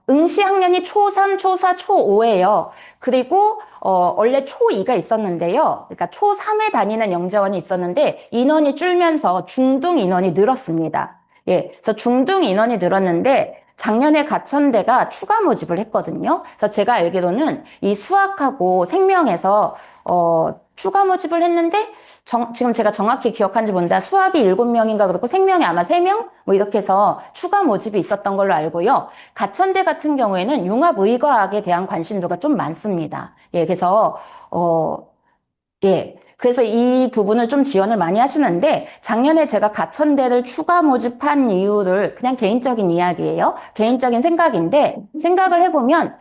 응시 학년이 초3, 초4, 초5예요. 그리고, 원래 초2가 있었는데요. 그러니까 초3에 다니는 영재원이 있었는데 인원이 줄면서 중등 인원이 늘었습니다. 예. 그래서 중등 인원이 늘었는데 작년에 가천대가 추가 모집을 했거든요. 그래서 제가 알기로는 이 수학하고 생명에서, 추가 모집을 했는데 지금 제가 정확히 기억한지 모르는데 수학이 7명인가 그렇고 생명이 아마 3명? 뭐 이렇게 해서 추가 모집이 있었던 걸로 알고요. 가천대 같은 경우에는 융합의과학에 대한 관심도가 좀 많습니다. 예, 그래서 예. 그래서 이 부분을 좀 지원을 많이 하시는데 작년에 제가 가천대를 추가 모집한 이유를 그냥 개인적인 이야기예요. 개인적인 생각인데 생각을 해보면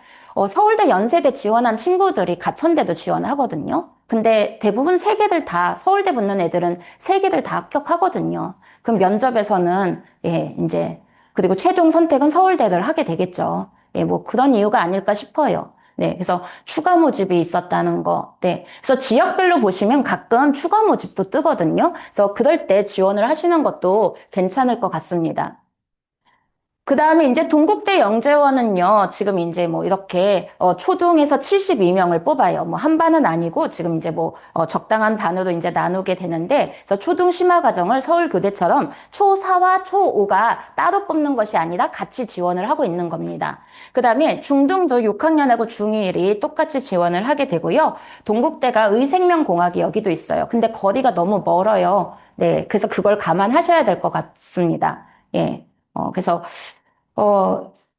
서울대 연세대 지원한 친구들이 가천대도 지원하거든요. 근데 대부분 세 개를 다 서울대 붙는 애들은 세 개를 다 합격하거든요. 그럼 면접에서는 예, 이제 그리고 최종 선택은 서울대를 하게 되겠죠. 예, 뭐 그런 이유가 아닐까 싶어요. 네, 그래서 추가 모집이 있었다는 거. 네, 그래서 지역별로 보시면 가끔 추가 모집도 뜨거든요. 그래서 그럴 때 지원을 하시는 것도 괜찮을 것 같습니다. 그 다음에 이제 동국대 영재원은요, 지금 이제 뭐 이렇게, 초등에서 72명을 뽑아요. 뭐 한 반은 아니고, 지금 이제 뭐, 적당한 반으로 이제 나누게 되는데, 그래서 초등 심화 과정을 서울교대처럼 초4와 초5가 따로 뽑는 것이 아니라 같이 지원을 하고 있는 겁니다. 그 다음에 중등도 6학년하고 중1이 똑같이 지원을 하게 되고요. 동국대가 의생명공학이 여기도 있어요. 근데 거리가 너무 멀어요. 네. 그래서 그걸 감안하셔야 될 것 같습니다. 예. 그래서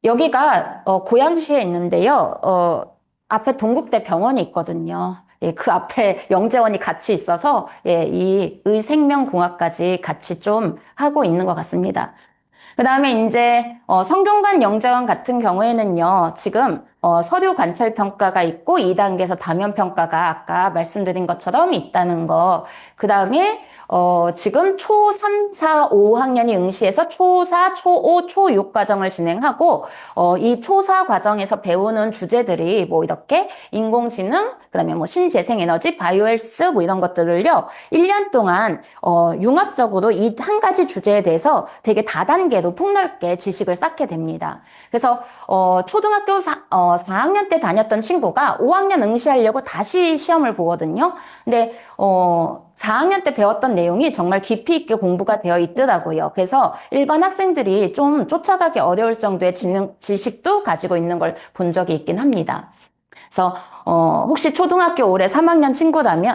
여기가, 고양시에 있는데요. 앞에 동국대 병원이 있거든요. 예, 그 앞에 영재원이 같이 있어서, 예, 이 의생명공학까지 같이 좀 하고 있는 것 같습니다. 그 다음에 이제, 성균관 영재원 같은 경우에는요, 지금, 서류 관찰 평가가 있고, 2단계에서 다면 평가가 아까 말씀드린 것처럼 있다는 거. 그 다음에, 지금 초3, 4, 5학년이 응시해서 초4, 초5, 초6 과정을 진행하고, 이 초4 과정에서 배우는 주제들이 뭐 이렇게 인공지능, 그 다음에 뭐 신재생에너지, 바이오헬스 뭐 이런 것들을요, 1년 동안, 융합적으로 이 한 가지 주제에 대해서 되게 다단계로 폭넓게 지식을 쌓게 됩니다. 그래서, 초등학교 4학년 때 다녔던 친구가 5학년 응시하려고 다시 시험을 보거든요. 근데, 4학년 때 배웠던 내용이 정말 깊이 있게 공부가 되어 있더라고요. 그래서 일반 학생들이 좀 쫓아가기 어려울 정도의 지식도 가지고 있는 걸 본 적이 있긴 합니다. 그래서 혹시 초등학교 올해 3학년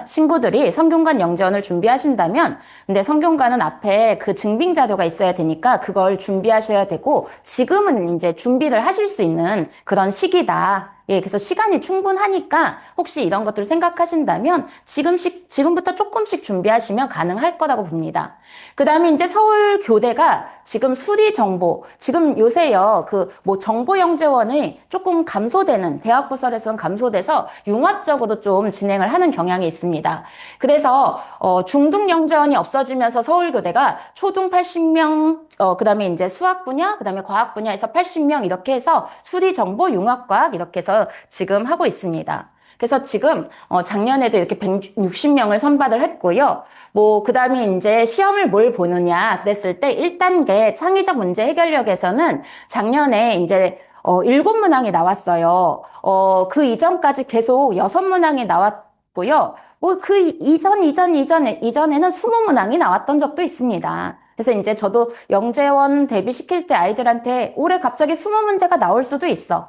친구들이 성균관 영재원을 준비하신다면, 근데 성균관은 앞에 그 증빙 자료가 있어야 되니까 그걸 준비하셔야 되고, 지금은 이제 준비를 하실 수 있는 그런 시기다. 예, 그래서 시간이 충분하니까 혹시 이런 것들 생각하신다면 지금부터 조금씩 준비하시면 가능할 거라고 봅니다. 그 다음에 이제 서울교대가 지금 수리정보, 지금 요새요, 뭐 정보영재원이 조금 감소되는, 대학부설에서는 감소돼서 융합적으로 좀 진행을 하는 경향이 있습니다. 그래서, 중등영재원이 없어지면서 서울교대가 초등 80명, 그 다음에 이제 수학 분야, 그 다음에 과학 분야에서 80명 이렇게 해서 수리정보, 융합과학 이렇게 해서 지금 하고 있습니다. 그래서 지금 작년에도 이렇게 160명을 선발을 했고요. 뭐 그다음에 이제 시험을 뭘 보느냐 그랬을 때 1단계 창의적 문제 해결력에서는 작년에 이제 7문항이 나왔어요. 그 이전까지 계속 6문항이 나왔고요. 뭐 그 이전에는 20문항이 나왔던 적도 있습니다. 그래서 이제 저도 영재원 대비시킬 때 아이들한테 올해 갑자기 20문제가 나올 수도 있어.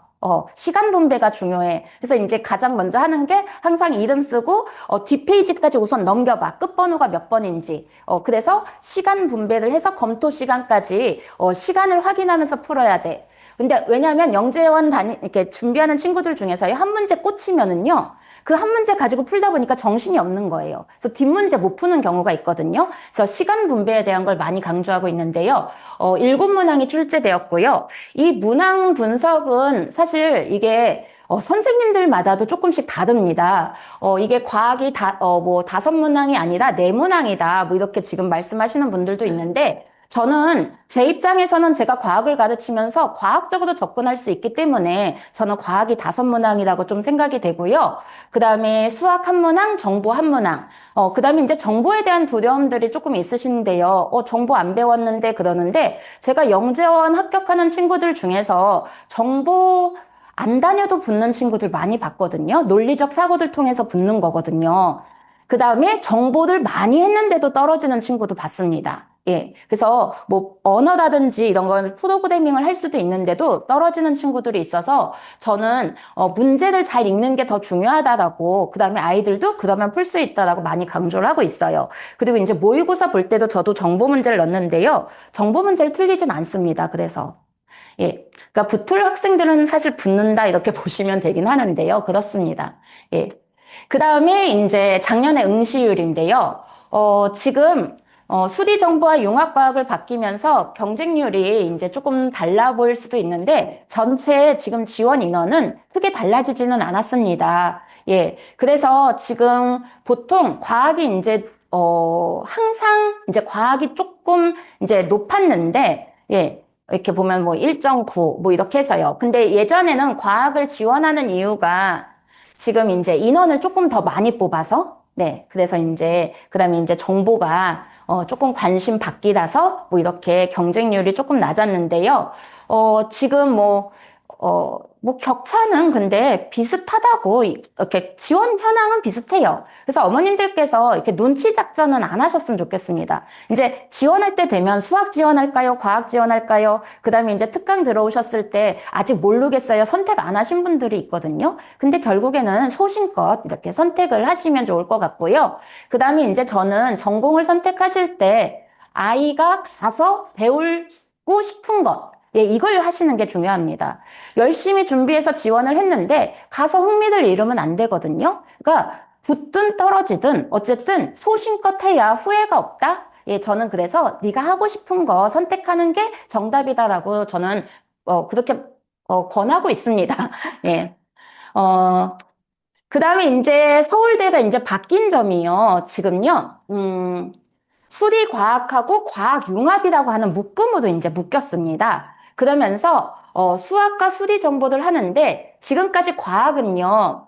시간 분배가 중요해. 그래서 이제 가장 먼저 하는 게 항상 이름 쓰고, 뒷페이지까지 우선 넘겨봐. 끝번호가 몇 번인지. 그래서 시간 분배를 해서 검토 시간까지, 시간을 확인하면서 풀어야 돼. 근데 왜냐하면 영재원 이렇게 준비하는 친구들 중에서 한 문제 꽂히면은요, 그 한 문제 가지고 풀다 보니까 정신이 없는 거예요. 그래서 뒷문제 못 푸는 경우가 있거든요. 그래서 시간 분배에 대한 걸 많이 강조하고 있는데요. 일곱 문항이 출제되었고요. 이 문항 분석은 사실 이게 선생님들마다도 조금씩 다릅니다. 이게 과학이 뭐 다섯 문항이 아니라 네 문항이다. 뭐 이렇게 지금 말씀하시는 분들도 있는데, 저는 제 입장에서는 제가 과학을 가르치면서 과학적으로 접근할 수 있기 때문에 저는 과학이 다섯 문항이라고 좀 생각이 되고요. 그 다음에 수학 한 문항, 정보 한 문항. 그 다음에 이제 정보에 대한 두려움들이 조금 있으신데요. 정보 안 배웠는데 그러는데 제가 영재원 합격하는 친구들 중에서 정보 안 다녀도 붙는 친구들 많이 봤거든요. 논리적 사고들 통해서 붙는 거거든요. 그 다음에 정보를 많이 했는데도 떨어지는 친구도 봤습니다. 예. 그래서 뭐 언어라든지 이런 건 프로그래밍을 할 수도 있는데도 떨어지는 친구들이 있어서 저는 문제를 잘 읽는 게 더 중요하다라고, 그 다음에 아이들도 그러면 풀 수 있다라고 많이 강조를 하고 있어요. 그리고 이제 모의고사 볼 때도 저도 정보 문제를 넣는데요. 정보 문제를 틀리진 않습니다. 그래서. 예. 그러니까 붙을 학생들은 사실 붙는다 이렇게 보시면 되긴 하는데요. 그렇습니다. 예. 그 다음에 이제 작년에 응시율인데요. 지금 수리정보와 융합과학을 바뀌면서 경쟁률이 이제 조금 달라 보일 수도 있는데 전체 지금 지원 인원은 크게 달라지지는 않았습니다. 예. 그래서 지금 보통 과학이 이제 항상 이제 과학이 조금 이제 높았는데, 예. 이렇게 보면 뭐 1.9 뭐 이렇게 해서요. 근데 예전에는 과학을 지원하는 이유가 지금 이제 인원을 조금 더 많이 뽑아서, 네. 그래서 이제, 그 다음에 이제 정보가, 조금 관심 받기라서, 뭐 이렇게 경쟁률이 조금 낮았는데요. 지금 뭐 격차는 근데 비슷하다고, 이렇게 지원 현황은 비슷해요. 그래서 어머님들께서 이렇게 눈치 작전은 안 하셨으면 좋겠습니다. 이제 지원할 때 되면 수학 지원할까요? 과학 지원할까요? 그 다음에 이제 특강 들어오셨을 때 아직 모르겠어요. 선택 안 하신 분들이 있거든요. 근데 결국에는 소신껏 이렇게 선택을 하시면 좋을 것 같고요. 그 다음에 이제 저는 전공을 선택하실 때 아이가 가서 배우고 싶은 것, 예, 이걸 하시는 게 중요합니다. 열심히 준비해서 지원을 했는데 가서 흥미를 잃으면 안 되거든요. 그러니까 붙든 떨어지든 어쨌든 소신껏 해야 후회가 없다. 예, 저는 그래서 네가 하고 싶은 거 선택하는 게 정답이다라고 저는 그렇게 권하고 있습니다. 예. 그다음에 이제 서울대가 이제 바뀐 점이요. 지금요. 수리과학하고 과학융합이라고 하는 묶음으로 이제 묶였습니다. 그러면서 수학과 수리 정보를 하는데 지금까지 과학은요.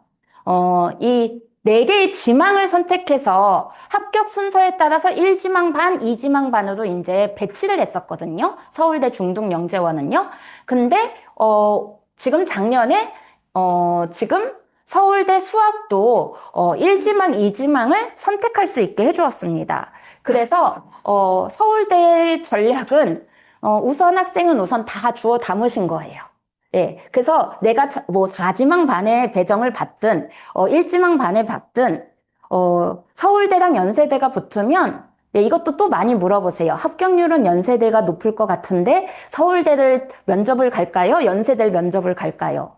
이 네 개의 지망을 선택해서 합격 순서에 따라서 1지망 반, 2지망 반으로 이제 배치를 했었거든요. 서울대 중등영재원은요. 근데 지금 작년에 지금 서울대 수학도 1지망, 2지망을 선택할 수 있게 해주었습니다. 그래서 서울대 전략은 우선 학생은 우선 다 주워 담으신 거예요. 예. 그래서 내가 뭐 4지망 반에 배정을 받든 1지망 반에 받든 서울대랑 연세대가 붙으면 네, 이것도 또 많이 물어보세요. 합격률은 연세대가 높을 것 같은데 서울대를 면접을 갈까요? 연세대를 면접을 갈까요?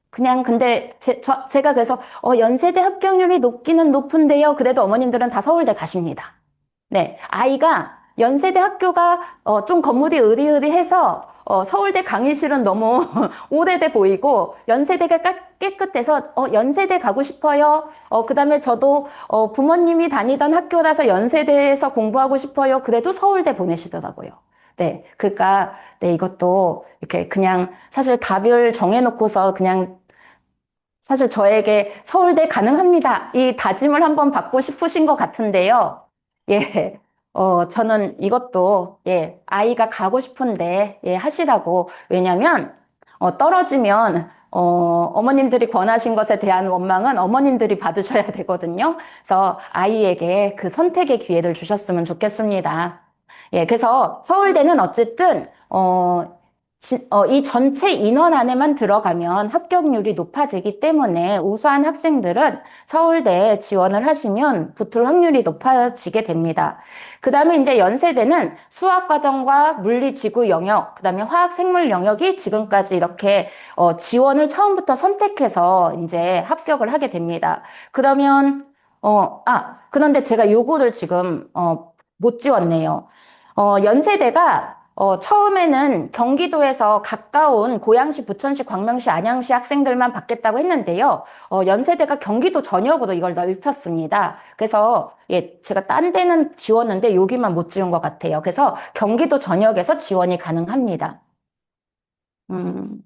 그냥 근데 제가 그래서 연세대 합격률이 높기는 높은데요. 그래도 어머님들은 다 서울대 가십니다. 네, 아이가 연세대 학교가 좀 건물이 으리으리해서 서울대 강의실은 너무 오래돼 보이고 연세대가 깨끗해서 연세대 가고 싶어요. 그다음에 저도 부모님이 다니던 학교라서 연세대에서 공부하고 싶어요. 그래도 서울대 보내시더라고요. 네, 그러니까 네, 이것도 이렇게 그냥 사실 답을 정해놓고서 그냥 사실 저에게 서울대 가능합니다. 이 다짐을 한번 받고 싶으신 것 같은데요. 예, 저는 이것도, 예, 아이가 가고 싶은데, 예, 하시라고. 왜냐면, 떨어지면, 어머님들이 권하신 것에 대한 원망은 어머님들이 받으셔야 되거든요. 그래서 아이에게 그 선택의 기회를 주셨으면 좋겠습니다. 예, 그래서 서울대는 어쨌든, 이 전체 인원 안에만 들어가면 합격률이 높아지기 때문에 우수한 학생들은 서울대에 지원을 하시면 붙을 확률이 높아지게 됩니다. 그 다음에 이제 연세대는 수학과정과 물리, 지구 영역, 그 다음에 화학, 생물 영역이 지금까지 이렇게 지원을 처음부터 선택해서 이제 합격을 하게 됩니다. 그러면, 그런데 제가 요거를 지금, 못 지웠네요. 연세대가 처음에는 경기도에서 가까운 고양시, 부천시, 광명시, 안양시 학생들만 받겠다고 했는데요. 연세대가 경기도 전역으로 이걸 넓혔습니다. 그래서 예, 제가 딴 데는 지웠는데 여기만 못 지운 것 같아요. 그래서 경기도 전역에서 지원이 가능합니다. 음.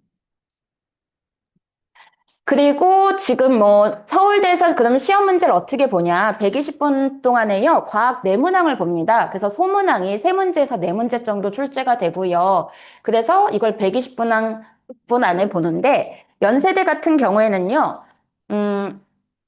그리고 지금 뭐 서울대에서 그럼 시험 문제를 어떻게 보냐? 120분 동안에요. 과학 네문항을 봅니다. 그래서 소문항이 세 문제에서 네 문제 정도 출제가 되고요. 그래서 이걸 120분 안에 보는데 연세대 같은 경우에는요. 음,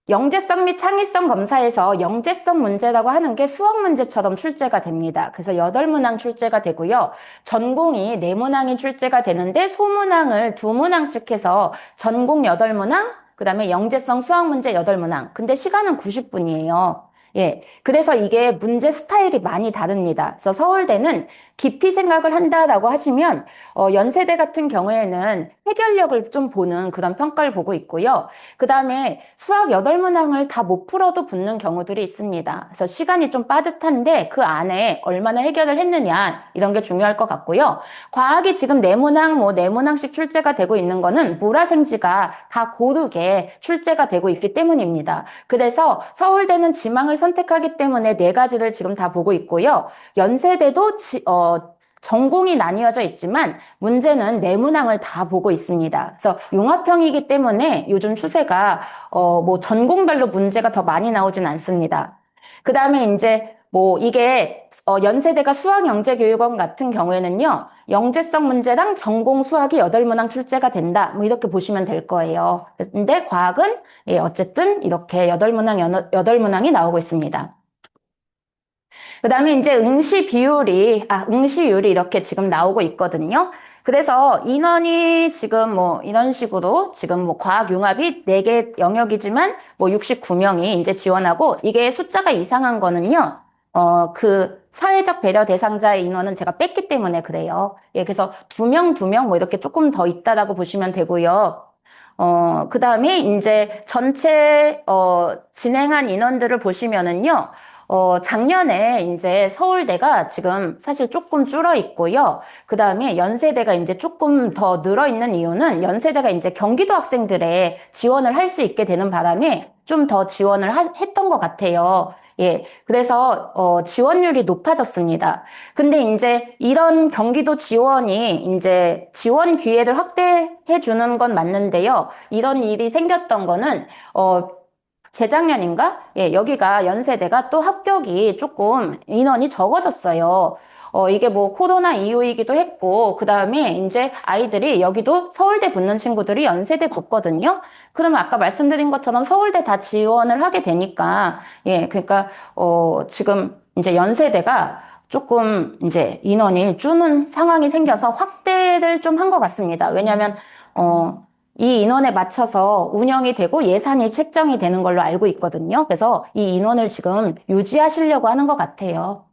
영재성 및 창의성 검사에서 영재성 문제라고 하는 게 수학 문제처럼 출제가 됩니다. 그래서 8문항 출제가 되고요. 전공이 4문항이 출제가 되는데 소문항을 2문항씩 해서 전공 8문항, 그 다음에 영재성 수학 문제 8문항. 근데 시간은 90분이에요. 예. 그래서 이게 문제 스타일이 많이 다릅니다. 그래서 서울대는 깊이 생각을 한다라고 하시면, 연세대 같은 경우에는 해결력을 좀 보는 그런 평가를 보고 있고요. 그 다음에 수학 8문항을 다 못 풀어도 붙는 경우들이 있습니다. 그래서 시간이 좀 빠듯한데 그 안에 얼마나 해결을 했느냐 이런 게 중요할 것 같고요. 과학이 지금 4문항, 4문항씩 출제가 되고 있는 거는 물화생지가 다 고르게 출제가 되고 있기 때문입니다. 그래서 서울대는 지망을 선택하기 때문에 4가지를 지금 다 보고 있고요. 연세대도 전공이 나뉘어져 있지만 문제는 네문항을 다 보고 있습니다. 그래서 융합형이기 때문에 요즘 추세가 뭐 전공별로 문제가 더 많이 나오진 않습니다. 그 다음에 이제 뭐 이게 연세대가 수학영재교육원 같은 경우에는요. 영재성 문제랑 전공 수학이 8문항 출제가 된다. 뭐 이렇게 보시면 될 거예요. 근데 과학은 예, 어쨌든 이렇게 8문항이 나오고 있습니다. 그 다음에 이제 응시율이 이렇게 지금 나오고 있거든요. 그래서 인원이 지금 뭐 이런 식으로 지금 뭐 과학융합이 4개 영역이지만 뭐 69명이 이제 지원하고 이게 숫자가 이상한 거는요. 그 사회적 배려 대상자의 인원은 제가 뺐기 때문에 그래요. 예, 그래서 2명 뭐 이렇게 조금 더 있다라고 보시면 되고요. 그 다음에 이제 전체, 진행한 인원들을 보시면은요, 작년에 이제 서울대가 지금 사실 조금 줄어 있고요. 그 다음에 연세대가 이제 조금 더 늘어 있는 이유는 연세대가 이제 경기도 학생들의 지원을 할 수 있게 되는 바람에 좀 더 지원을 했던 것 같아요. 예. 그래서, 지원율이 높아졌습니다. 근데 이제 이런 경기도 지원이 이제 지원 기회를 확대해 주는 건 맞는데요. 이런 일이 생겼던 거는, 재작년인가? 예, 여기가 연세대가 또 합격이 조금 인원이 적어졌어요. 이게 뭐 코로나 이후이기도 했고, 그 다음에 이제 아이들이 여기도 서울대 붙는 친구들이 연세대 붙거든요. 그러면 아까 말씀드린 것처럼 서울대 다 지원을 하게 되니까, 예, 그러니까, 지금 이제 연세대가 조금 이제 인원이 주는 상황이 생겨서 확대를 좀 한 것 같습니다. 왜냐면, 이 인원에 맞춰서 운영이 되고 예산이 책정이 되는 걸로 알고 있거든요. 그래서 이 인원을 지금 유지하시려고 하는 것 같아요.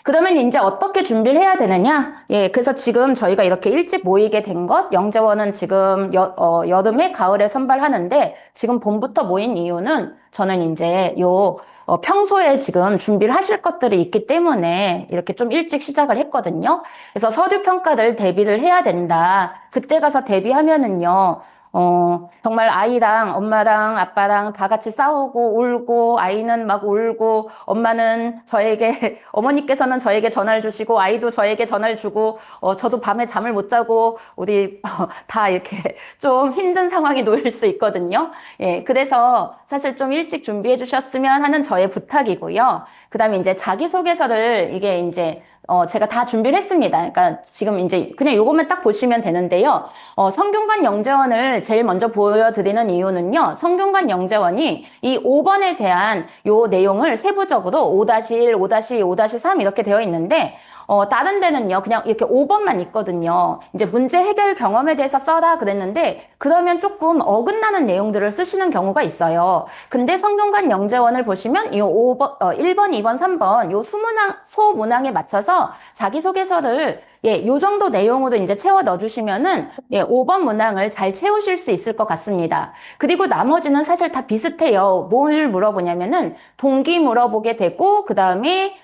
그러면 이제 어떻게 준비를 해야 되느냐? 예, 그래서 지금 저희가 이렇게 일찍 모이게 된 것, 영재원은 지금 여름에, 가을에 선발하는데 지금 봄부터 모인 이유는 저는 이제 평소에 지금 준비를 하실 것들이 있기 때문에 이렇게 좀 일찍 시작을 했거든요. 그래서 서류 평가를 대비를 해야 된다. 그때 가서 대비하면은요, 정말 아이랑 엄마랑 아빠랑 다 같이 싸우고 울고 아이는 막 울고 엄마는 어머니께서는 저에게 전화를 주시고 아이도 저에게 전화를 주고 저도 밤에 잠을 못 자고 우리 다 이렇게 좀 힘든 상황이 놓일 수 있거든요. 예, 그래서 사실 좀 일찍 준비해 주셨으면 하는 저의 부탁이고요. 그다음에 이제 자기소개서를 이게 이제 제가 다 준비를 했습니다. 그러니까 지금 이제 그냥 요것만 딱 보시면 되는데요. 성균관 영재원을 제일 먼저 보여드리는 이유는요. 성균관 영재원이 이 5번에 대한 요 내용을 세부적으로 5-1, 5-2, 5-3 이렇게 되어 있는데 다른 데는요, 그냥 이렇게 5번만 있거든요. 이제 문제 해결 경험에 대해서 써라 그랬는데, 그러면 조금 어긋나는 내용들을 쓰시는 경우가 있어요. 근데 성균관 영재원을 보시면 이 5번, 1번, 2번, 3번, 요 소문항에 맞춰서 자기소개서를 요 정도 내용으로 이제 채워 넣어주시면은, 5번 문항을 잘 채우실 수 있을 것 같습니다. 그리고 나머지는 사실 다 비슷해요. 뭘 물어보냐면은, 동기 물어보게 되고, 그 다음에,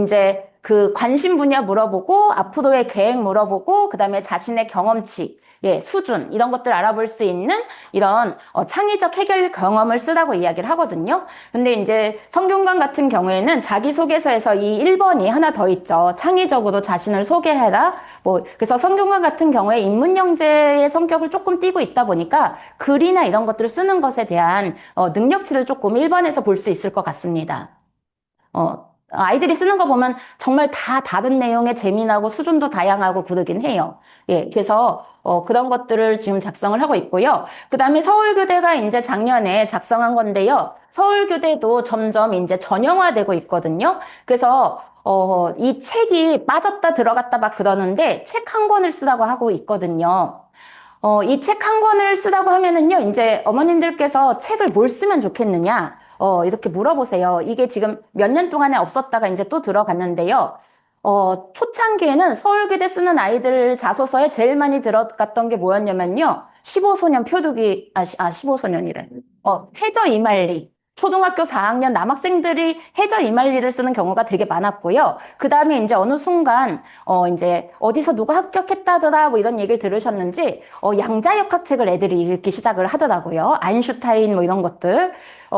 이제 그 관심 분야 물어보고, 앞으로의 계획 물어보고, 그 다음에 자신의 경험치, 수준, 이런 것들 알아볼 수 있는 이런 창의적 해결 경험을 쓰라고 이야기를 하거든요. 근데 이제 성균관 같은 경우에는 자기소개서에서 이 1번이 하나 더 있죠. 창의적으로 자신을 소개해라. 그래서 성균관 같은 경우에 인문영재의 성격을 조금 띠고 있다 보니까 글이나 이런 것들을 쓰는 것에 대한 능력치를 조금 1번에서 볼 수 있을 것 같습니다. 아이들이 쓰는 거 보면 정말 다 다른 내용의 재미나고 수준도 다양하고 그러긴 해요. 그래서, 그런 것들을 지금 작성을 하고 있고요. 그 다음에 서울교대가 이제 작년에 작성한 건데요. 서울교대도 점점 이제 전형화되고 있거든요. 그래서, 이 책이 빠졌다 들어갔다 막 그러는데 책 한 권을 쓰라고 하고 있거든요. 이 책 한 권을 쓰라고 하면은요, 이제 어머님들께서 책을 뭘 쓰면 좋겠느냐, 이렇게 물어보세요. 이게 지금 몇 년 동안에 없었다가 이제 또 들어갔는데요. 초창기에는 서울교대 쓰는 아이들 자소서에 제일 많이 들어갔던 게 뭐였냐면요. 15소년 표두기, 15소년이래. 해저 이말리. 초등학교 4학년 남학생들이 해저 이말리를 쓰는 경우가 되게 많았고요. 그 다음에 이제 어느 순간, 이제 어디서 누가 합격했다더라, 뭐 이런 얘기를 들으셨는지, 양자역학책을 애들이 읽기 시작을 하더라고요. 아인슈타인 뭐 이런 것들.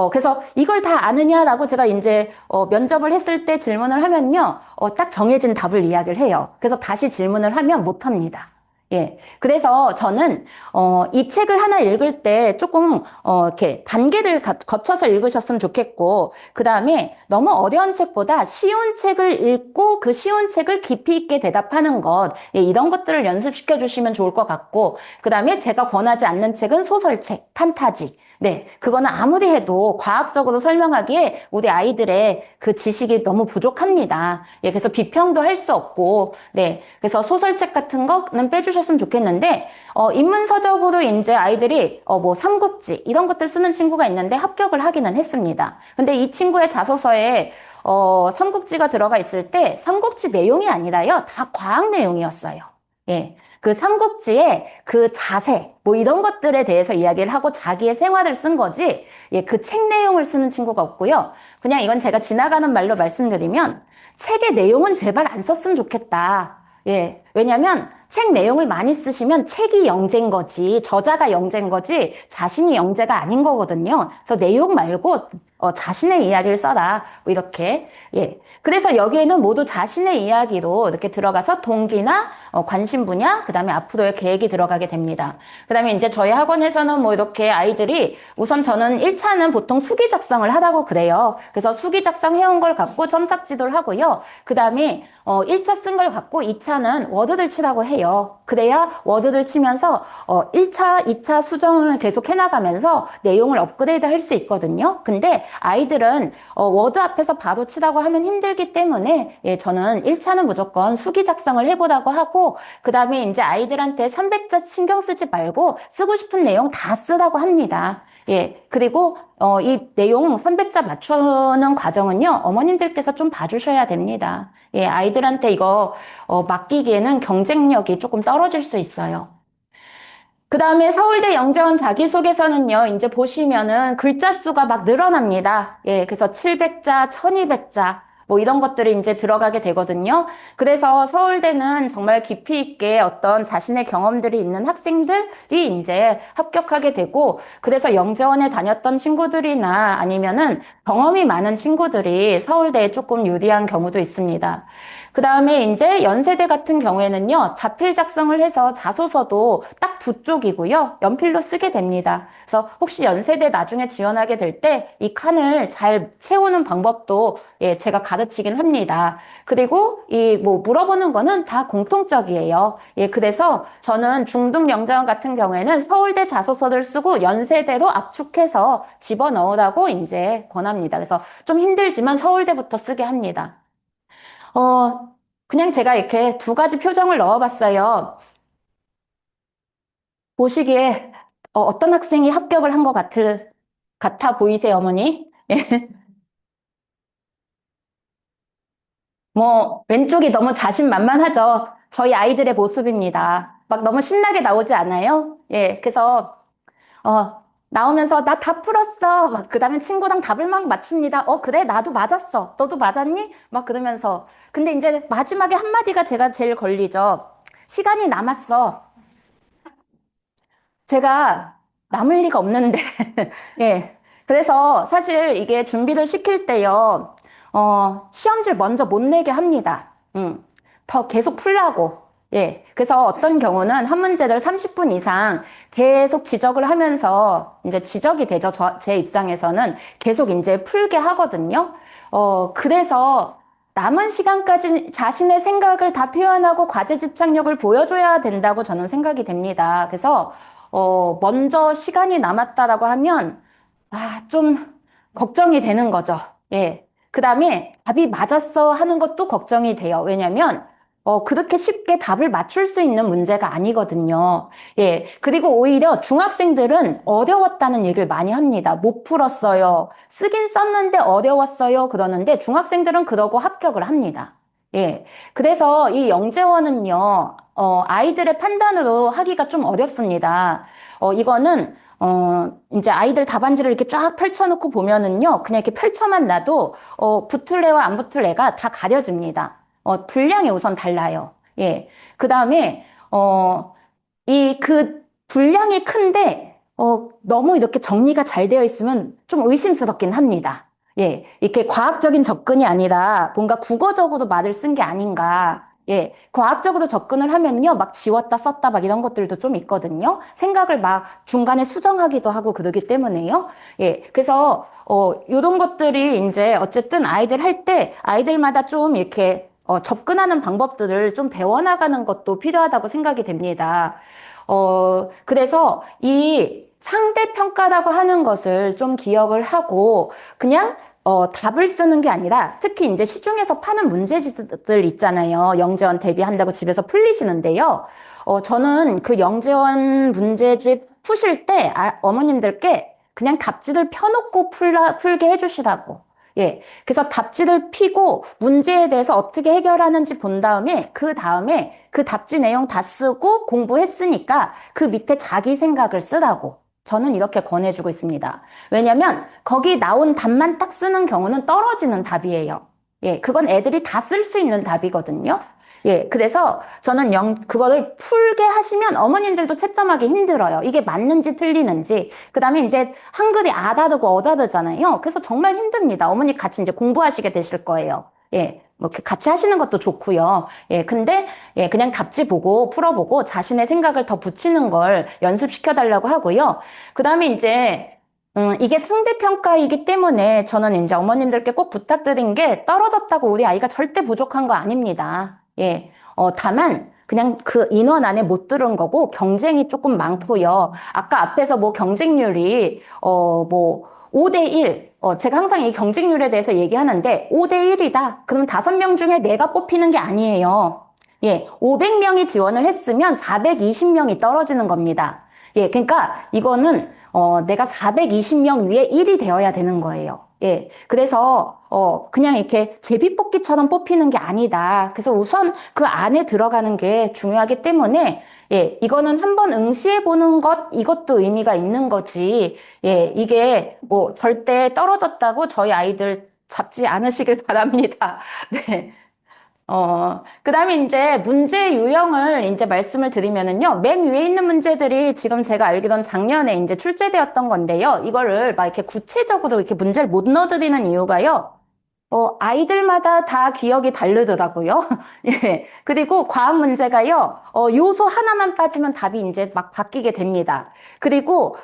그래서 이걸 다 아느냐라고 제가 이제, 면접을 했을 때 질문을 하면요. 딱 정해진 답을 이야기를 해요. 그래서 다시 질문을 하면 못 합니다. 그래서 저는, 이 책을 하나 읽을 때 조금, 이렇게 단계를 거쳐서 읽으셨으면 좋겠고, 그 다음에 너무 어려운 책보다 쉬운 책을 읽고 그 쉬운 책을 깊이 있게 대답하는 것, 이런 것들을 연습시켜 주시면 좋을 것 같고, 그 다음에 제가 권하지 않는 책은 소설책, 판타지. 그거는 아무리 해도 과학적으로 설명하기에 우리 아이들의 그 지식이 너무 부족합니다. 그래서 비평도 할 수 없고, 그래서 소설책 같은 거는 빼주셨으면 좋겠는데, 인문서적으로 이제 아이들이, 뭐, 삼국지, 이런 것들 쓰는 친구가 있는데 합격을 하기는 했습니다. 근데 이 친구의 자소서에, 삼국지가 들어가 있을 때, 삼국지 내용이 아니라요, 다 과학 내용이었어요. 그 삼국지의 그 자세, 뭐 이런 것들에 대해서 이야기를 하고 자기의 생활을 쓴 거지, 그 책 내용을 쓰는 친구가 없고요. 그냥 이건 제가 지나가는 말로 말씀드리면, 책의 내용은 제발 안 썼으면 좋겠다. 왜냐면 책 내용을 많이 쓰시면 책이 영재인 거지, 저자가 영재인 거지, 자신이 영재가 아닌 거거든요. 그래서 내용 말고, 자신의 이야기를 써라. 뭐 이렇게. 그래서 여기에는 모두 자신의 이야기로 이렇게 들어가서 동기나 관심 분야, 그 다음에 앞으로의 계획이 들어가게 됩니다. 그 다음에 이제 저희 학원에서는 뭐 이렇게 아이들이 우선 저는 1차는 보통 수기 작성을 하라고 그래요. 그래서 수기 작성 해온 걸 갖고 첨삭 지도를 하고요. 그 다음에 1차 쓴 걸 갖고 2차는 워드를 치라고 해요. 그래야 워드를 치면서 1차, 2차 수정을 계속 해나가면서 내용을 업그레이드 할 수 있거든요. 근데 아이들은 워드 앞에서 바로 치라고 하면 힘들기 때문에 저는 1차는 무조건 수기 작성을 해보라고 하고 그 다음에 이제 아이들한테 300자 신경 쓰지 말고 쓰고 싶은 내용 다 쓰라고 합니다. 그리고 이 내용 300자 맞추는 과정은요, 어머님들께서 좀 봐주셔야 됩니다. 아이들한테 이거 맡기기에는 경쟁력이 조금 떨어질 수 있어요. 그 다음에 서울대 영재원 자기소개서는요, 이제 보시면은 글자 수가 막 늘어납니다. 그래서 700자, 1200자, 뭐 이런 것들이 이제 들어가게 되거든요. 그래서 서울대는 정말 깊이 있게 어떤 자신의 경험들이 있는 학생들이 이제 합격하게 되고, 그래서 영재원에 다녔던 친구들이나 아니면은 경험이 많은 친구들이 서울대에 조금 유리한 경우도 있습니다. 그 다음에 이제 연세대 같은 경우에는요, 자필 작성을 해서 자소서도 딱 두 쪽이고요, 연필로 쓰게 됩니다. 그래서 혹시 연세대 나중에 지원하게 될 때 이 칸을 잘 채우는 방법도 제가 가르치긴 합니다. 그리고 이 뭐 물어보는 거는 다 공통적이에요. 그래서 저는 중등 영재원 같은 경우에는 서울대 자소서를 쓰고 연세대로 압축해서 집어넣으라고 이제 권합니다. 그래서 좀 힘들지만 서울대부터 쓰게 합니다. 그냥 제가 이렇게 두 가지 표정을 넣어봤어요. 보시기에 떤 학생이 합격을 한 것 같아 보이세요, 어머니? 예. 뭐, 왼쪽이 너무 자신만만하죠. 저희 아이들의 모습입니다. 막 너무 신나게 나오지 않아요? 예, 그래서, 나오면서 나 다 풀었어. 막, 그 다음에 친구랑 답을 막 맞춥니다. 그래, 나도 맞았어. 너도 맞았니? 막 그러면서. 근데 이제 마지막에 한마디가 제가 제일 걸리죠. 시간이 남았어. 제가 남을 리가 없는데. 예. 그래서 사실 이게 준비를 시킬 때요, 시험지를 먼저 못 내게 합니다. 더 계속 풀라고. 예. 그래서 어떤 경우는 한 문제를 30분 이상 계속 지적을 하면서 이제 지적이 되죠. 제 입장에서는 계속 이제 풀게 하거든요. 그래서 남은 시간까지 자신의 생각을 다 표현하고 과제 집착력을 보여줘야 된다고 저는 생각이 됩니다. 그래서 먼저 시간이 남았다라고 하면, 좀 걱정이 되는 거죠. 예. 그 다음에 답이 맞았어 하는 것도 걱정이 돼요. 왜냐면, 그렇게 쉽게 답을 맞출 수 있는 문제가 아니거든요. 예. 그리고 오히려 중학생들은 어려웠다는 얘기를 많이 합니다. 못 풀었어요. 쓰긴 썼는데 어려웠어요. 그러는데 중학생들은 그러고 합격을 합니다. 예. 그래서 이 영재원은요, 아이들의 판단으로 하기가 좀 어렵습니다. 이거는, 이제 아이들 답안지를 이렇게 쫙 펼쳐놓고 보면은요, 그냥 이렇게 펼쳐만 놔도, 붙을래와 안 붙을래가 다 가려집니다. 분량이 우선 달라요. 예. 그 다음에, 분량이 큰데, 너무 이렇게 정리가 잘 되어 있으면 좀 의심스럽긴 합니다. 예, 이렇게 과학적인 접근이 아니라 뭔가 국어적으로 말을 쓴 게 아닌가. 예, 과학적으로 접근을 하면요, 막 지웠다 썼다 막 이런 것들도 좀 있거든요. 생각을 막 중간에 수정하기도 하고 그러기 때문에요. 예, 그래서, 요런 것들이 이제 어쨌든 아이들 할 때 아이들마다 좀 이렇게 접근하는 방법들을 좀 배워나가는 것도 필요하다고 생각이 됩니다. 그래서 이 상대평가라고 하는 것을 좀 기억을 하고 그냥 답을 쓰는 게 아니라 특히 이제 시중에서 파는 문제지들 있잖아요. 영재원 대비한다고 집에서 풀리시는데요. 저는 그 영재원 문제집 푸실 때 어머님들께 그냥 답지를 펴놓고 풀게 해주시라고. 예. 그래서 답지를 피고 문제에 대해서 어떻게 해결하는지 본 다음에 그 답지 내용 다 쓰고 공부했으니까 그 밑에 자기 생각을 쓰라고. 저는 이렇게 권해주고 있습니다. 왜냐면 거기 나온 답만 딱 쓰는 경우는 떨어지는 답이에요. 예, 그건 애들이 다 쓸 수 있는 답이거든요. 예, 그래서 저는 그거를 풀게 하시면 어머님들도 채점하기 힘들어요. 이게 맞는지 틀리는지. 그 다음에 이제 한글이 아다르고 어다르잖아요. 그래서 정말 힘듭니다. 어머니 같이 이제 공부하시게 되실 거예요. 예, 뭐 이렇게 같이 하시는 것도 좋고요. 예, 근데 예, 그냥 답지 보고 풀어보고 자신의 생각을 더 붙이는 걸 연습시켜 달라고 하고요. 그 다음에 이제 이게 상대평가이기 때문에 저는 이제 어머님들께 꼭 부탁드린 게 떨어졌다고 우리 아이가 절대 부족한 거 아닙니다. 예. 다만, 그냥 그 인원 안에 못 들은 거고 경쟁이 조금 많고요. 아까 앞에서 뭐 경쟁률이, 5대1. 제가 항상 이 경쟁률에 대해서 얘기하는데 5대1이다. 그럼 5명 중에 내가 뽑히는 게 아니에요. 예. 500명이 지원을 했으면 420명이 떨어지는 겁니다. 예. 그러니까 이거는 내가 420명 위에 1이 되어야 되는 거예요. 예. 그래서, 그냥 이렇게 제비뽑기처럼 뽑히는 게 아니다. 그래서 우선 그 안에 들어가는 게 중요하기 때문에, 예. 이거는 한번 응시해보는 이것도 의미가 있는 거지. 예. 이게 뭐 절대 떨어졌다고 저희 아이들 잡지 않으시길 바랍니다. 네. 그 다음에 이제 문제 유형을 이제 말씀을 드리면은요, 맨 위에 있는 문제들이 지금 제가 알기로는 작년에 이제 출제되었던 건데요, 이거를 막 이렇게 구체적으로 이렇게 문제를 못 넣어드리는 이유가요, 아이들마다 다 기억이 다르더라고요. 예. 그리고 과학 문제가요, 요소 하나만 빠지면 답이 이제 막 바뀌게 됩니다. 그리고,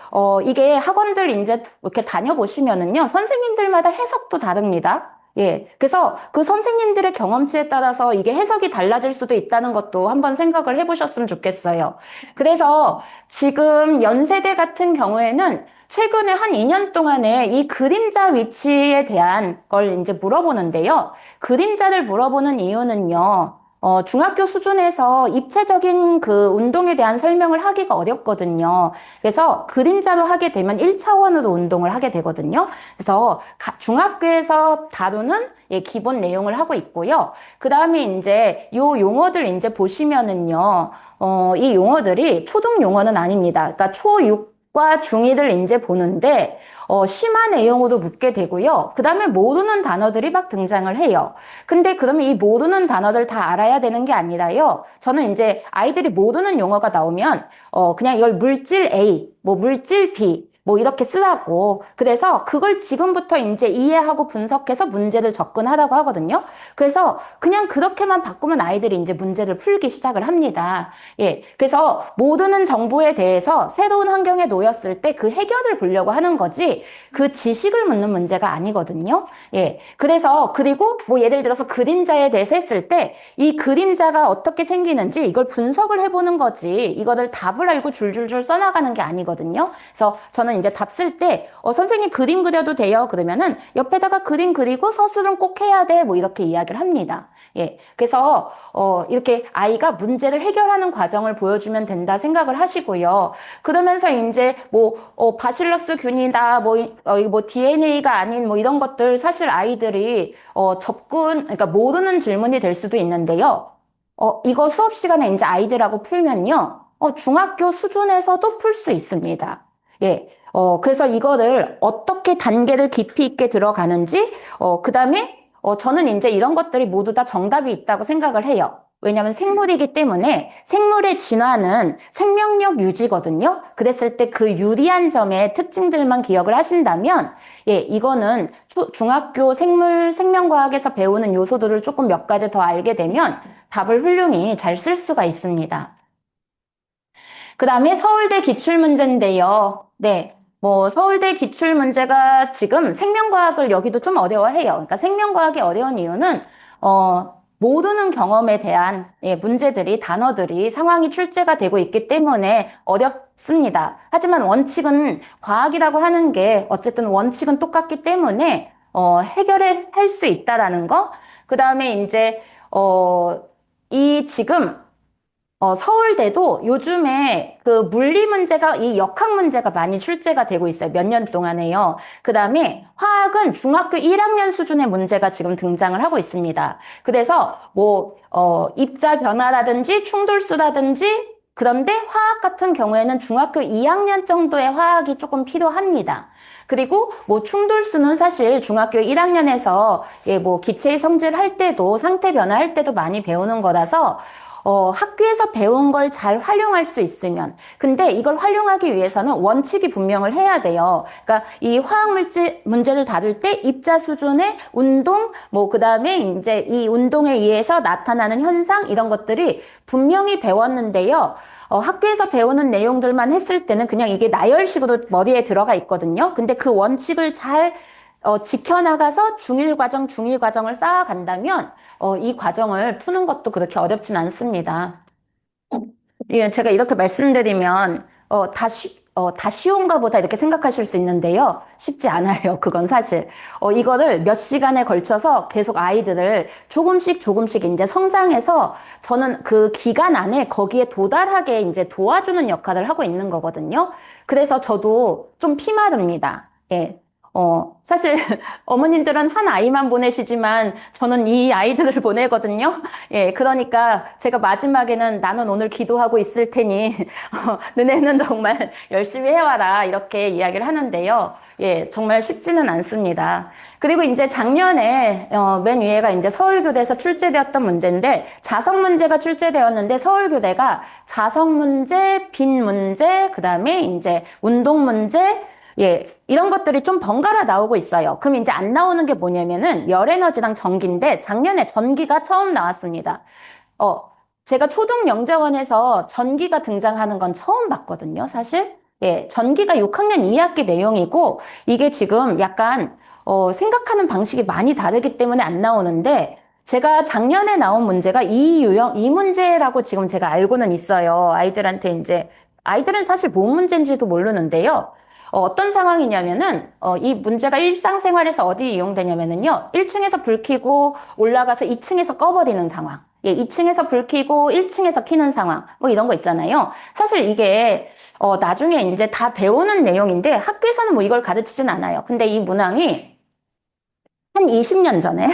이게 학원들 이제 이렇게 다녀보시면은요, 선생님들마다 해석도 다릅니다. 예. 그래서 그 선생님들의 경험치에 따라서 이게 해석이 달라질 수도 있다는 것도 한번 생각을 해보셨으면 좋겠어요. 그래서 지금 연세대 같은 경우에는 최근에 한 2년 동안에 이 그림자 위치에 대한 걸 이제 물어보는데요. 그림자를 물어보는 이유는요. 중학교 수준에서 입체적인 그 운동에 대한 설명을 하기가 어렵거든요. 그래서 그림자로 하게 되면 1차원으로 운동을 하게 되거든요. 그래서 중학교에서 다루는 예, 기본 내용을 하고 있고요. 그 다음에 이제 요 용어들 이제 보시면은요, 이 용어들이 초등 용어는 아닙니다. 그러니까 초6과 중1을 이제 보는데, 심화 내용으로 묻게 되고요. 그 다음에 모르는 단어들이 막 등장을 해요. 근데 그러면 이 모르는 단어들 다 알아야 되는 게 아니라요. 저는 이제 아이들이 모르는 용어가 나오면, 그냥 이걸 물질 A, 뭐 물질 B, 뭐 이렇게 쓰라고. 그래서 그걸 지금부터 이제 이해하고 분석해서 문제를 접근하라고 하거든요. 그래서 그냥 그렇게만 바꾸면 아이들이 이제 문제를 풀기 시작을 합니다. 예. 그래서 모르는 정보에 대해서 새로운 환경에 놓였을 때 그 해결을 보려고 하는 거지 그 지식을 묻는 문제가 아니거든요. 예. 그래서 그리고 뭐 예를 들어서 그림자에 대해서 했을 때 이 그림자가 어떻게 생기는지 이걸 분석을 해보는 거지 이거를 답을 알고 줄줄줄 써나가는 게 아니거든요. 그래서 저는 이제 답 쓸 때 선생님 그림 그려도 돼요. 그러면은 옆에다가 그림 그리고 서술은 꼭 해야 돼. 뭐 이렇게 이야기를 합니다. 예. 그래서 이렇게 아이가 문제를 해결하는 과정을 보여주면 된다 생각을 하시고요. 그러면서 이제 뭐 바실러스 균이다 뭐 DNA가 아닌 뭐 이런 것들 사실 아이들이 그러니까 모르는 질문이 될 수도 있는데요. 이거 수업 시간에 이제 아이들하고 풀면요. 중학교 수준에서도 풀 수 있습니다. 예. 그래서 이거를 어떻게 단계를 깊이 있게 들어가는지, 그 다음에, 저는 이제 이런 것들이 모두 다 정답이 있다고 생각을 해요. 왜냐하면 생물이기 때문에 생물의 진화는 생명력 유지거든요. 그랬을 때 그 유리한 점의 특징들만 기억을 하신다면, 예, 이거는 중학교 생명과학에서 배우는 요소들을 조금 몇 가지 더 알게 되면 답을 훌륭히 잘 쓸 수가 있습니다. 그 다음에 서울대 기출문제인데요. 네. 뭐, 서울대 기출문제가 지금 생명과학을 여기도 좀 어려워해요. 그러니까 생명과학이 어려운 이유는, 모르는 경험에 대한 예, 문제들이, 단어들이, 상황이 출제가 되고 있기 때문에 어렵습니다. 하지만 원칙은 과학이라고 하는 게 어쨌든 원칙은 똑같기 때문에, 해결할 수 있다라는 거. 그 다음에 이제, 이 지금 서울대도 요즘에 그 물리 문제가, 이 역학 문제가 많이 출제가 되고 있어요. 몇 년 동안에요. 그 다음에 화학은 중학교 1학년 수준의 문제가 지금 등장을 하고 있습니다. 그래서 뭐, 입자 변화라든지 충돌수라든지 그런데 화학 같은 경우에는 중학교 2학년 정도의 화학이 조금 필요합니다. 그리고 뭐 충돌수는 사실 중학교 1학년에서 예, 뭐 기체의 성질 할 때도 상태 변화할 때도 많이 배우는 거라서 학교에서 배운 걸 잘 활용할 수 있으면. 근데 이걸 활용하기 위해서는 원칙이 분명을 해야 돼요. 그러니까 이 화학물질 문제를 다룰 때 입자 수준의 운동, 뭐, 그 다음에 이제 이 운동에 의해서 나타나는 현상, 이런 것들이 분명히 배웠는데요. 학교에서 배우는 내용들만 했을 때는 그냥 이게 나열식으로 머리에 들어가 있거든요. 근데 그 원칙을 잘 지켜나가서 중1 과정, 중2 과정을 쌓아간다면, 이 과정을 푸는 것도 그렇게 어렵진 않습니다. 예, 제가 이렇게 말씀드리면, 다 쉬운가 보다 이렇게 생각하실 수 있는데요. 쉽지 않아요. 그건 사실. 이거를 몇 시간에 걸쳐서 계속 아이들을 조금씩 이제 성장해서 저는 그 기간 안에 거기에 도달하게 이제 도와주는 역할을 하고 있는 거거든요. 그래서 저도 좀 피마릅니다. 예. 사실 어머님들은 한 아이만 보내시지만 저는 이 아이들을 보내거든요. 예, 그러니까 제가 마지막에는 나는 오늘 기도하고 있을 테니 너네는 정말 열심히 해와라 이렇게 이야기를 하는데요. 예, 정말 쉽지는 않습니다. 그리고 이제 작년에 맨 위에가 이제 서울교대에서 출제되었던 문제인데 자성 문제가 출제되었는데 서울교대가 자성 문제, 빈 문제, 그다음에 이제 운동 문제 예, 이런 것들이 좀 번갈아 나오고 있어요. 그럼 이제 안 나오는 게 뭐냐면은 열에너지랑 전기인데 작년에 전기가 처음 나왔습니다. 어, 제가 초등 영재원에서 전기가 등장하는 건 처음 봤거든요, 사실. 예, 전기가 6학년 2학기 내용이고 이게 지금 약간 생각하는 방식이 많이 다르기 때문에 안 나오는데 제가 작년에 나온 문제가 이 문제라고 지금 제가 알고는 있어요. 아이들한테 이제 아이들은 사실 뭔 문제인지도 모르는데요. 어떤 상황이냐면은, 이 문제가 일상생활에서 어디 이용되냐면은요, 1층에서 불 켜고 올라가서 2층에서 꺼버리는 상황. 예, 2층에서 불 켜고 1층에서 켜는 상황, 뭐 이런 거 있잖아요. 사실 이게, 나중에 이제 다 배우는 내용인데 학교에서는 뭐 이걸 가르치진 않아요. 근데 이 문항이 한 20년 전에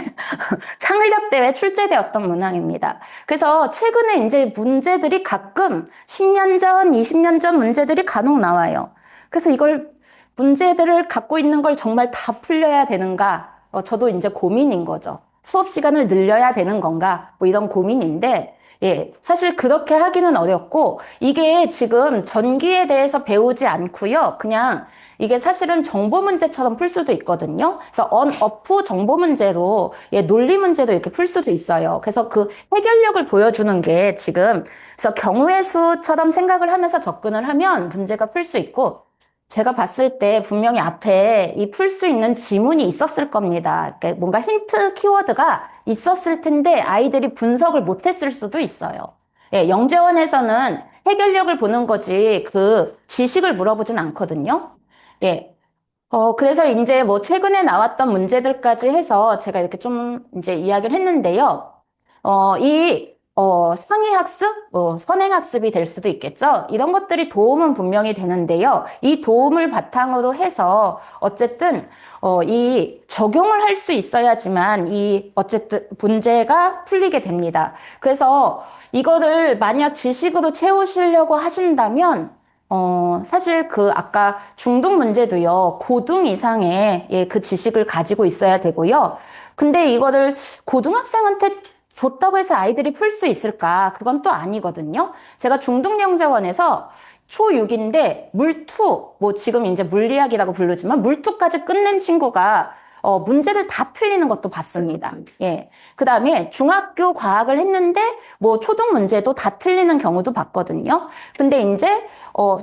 창의력 대회 출제되었던 문항입니다. 그래서 최근에 이제 문제들이 가끔 10년 전, 20년 전 문제들이 간혹 나와요. 그래서 이걸 문제들을 갖고 있는 걸 정말 다 풀려야 되는가? 저도 이제 고민인 거죠. 수업 시간을 늘려야 되는 건가? 뭐 이런 고민인데, 예, 사실 그렇게 하기는 어렵고, 이게 지금 전기에 대해서 배우지 않고요. 그냥 이게 사실은 정보 문제처럼 풀 수도 있거든요. 그래서 on, off 정보 문제로, 예, 논리 문제도 이렇게 풀 수도 있어요. 그래서 그 해결력을 보여주는 게 지금, 그래서 경우의 수처럼 생각을 하면서 접근을 하면 문제가 풀 수 있고, 제가 봤을 때 분명히 앞에 이 풀 수 있는 지문이 있었을 겁니다. 그러니까 뭔가 힌트 키워드가 있었을 텐데 아이들이 분석을 못했을 수도 있어요. 예, 영재원에서는 해결력을 보는 거지 그 지식을 물어보진 않거든요. 예. 그래서 이제 뭐 최근에 나왔던 문제들까지 해서 제가 이렇게 좀 이제 이야기를 했는데요. 상해학습, 선행학습이 될 수도 있겠죠. 이런 것들이 도움은 분명히 되는데요. 이 도움을 바탕으로 해서 어쨌든, 이 적용을 할 수 있어야지만 어쨌든 문제가 풀리게 됩니다. 그래서 이거를 만약 지식으로 채우시려고 하신다면, 사실 아까 중등 문제도요, 고등 이상의, 예, 그 지식을 가지고 있어야 되고요. 근데 이거를 고등학생한테 줬다고 해서 아이들이 풀 수 있을까? 그건 또 아니거든요. 제가 중등영재원에서 초6인데 물투, 뭐 지금 이제 물리학이라고 부르지만 물투까지 끝낸 친구가 문제를 다 풀리는 것도 봤습니다. 예. 그 다음에 중학교 과학을 했는데 뭐 초등 문제도 다 틀리는 경우도 봤거든요. 근데 이제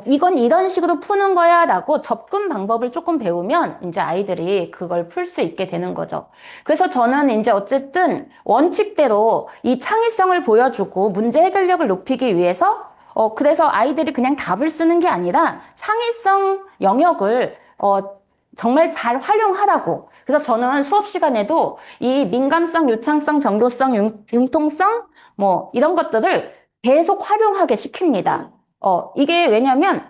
이건 이런 식으로 푸는 거야 라고 접근 방법을 조금 배우면 이제 아이들이 그걸 풀 수 있게 되는 거죠. 그래서 저는 이제 어쨌든 원칙대로 이 창의성을 보여주고 문제 해결력을 높이기 위해서 그래서 아이들이 그냥 답을 쓰는 게 아니라 창의성 영역을 정말 잘 활용하라고. 그래서 저는 수업 시간에도 이 민감성, 요창성, 정교성, 융통성, 뭐, 이런 것들을 계속 활용하게 시킵니다. 이게 왜냐면,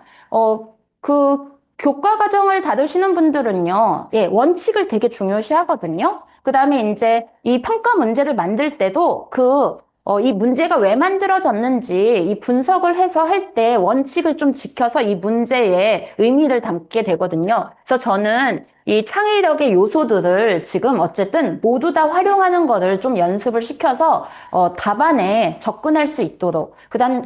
교과 과정을 다루시는 분들은요, 예, 원칙을 되게 중요시 하거든요. 그 다음에 이제 이 평가 문제를 만들 때도 이 문제가 왜 만들어졌는지 이 분석을 해서 할 때 원칙을 좀 지켜서 이 문제에 의미를 담게 되거든요. 그래서 저는 이 창의력의 요소들을 지금 어쨌든 모두 다 활용하는 거를 좀 연습을 시켜서 답안에 접근할 수 있도록.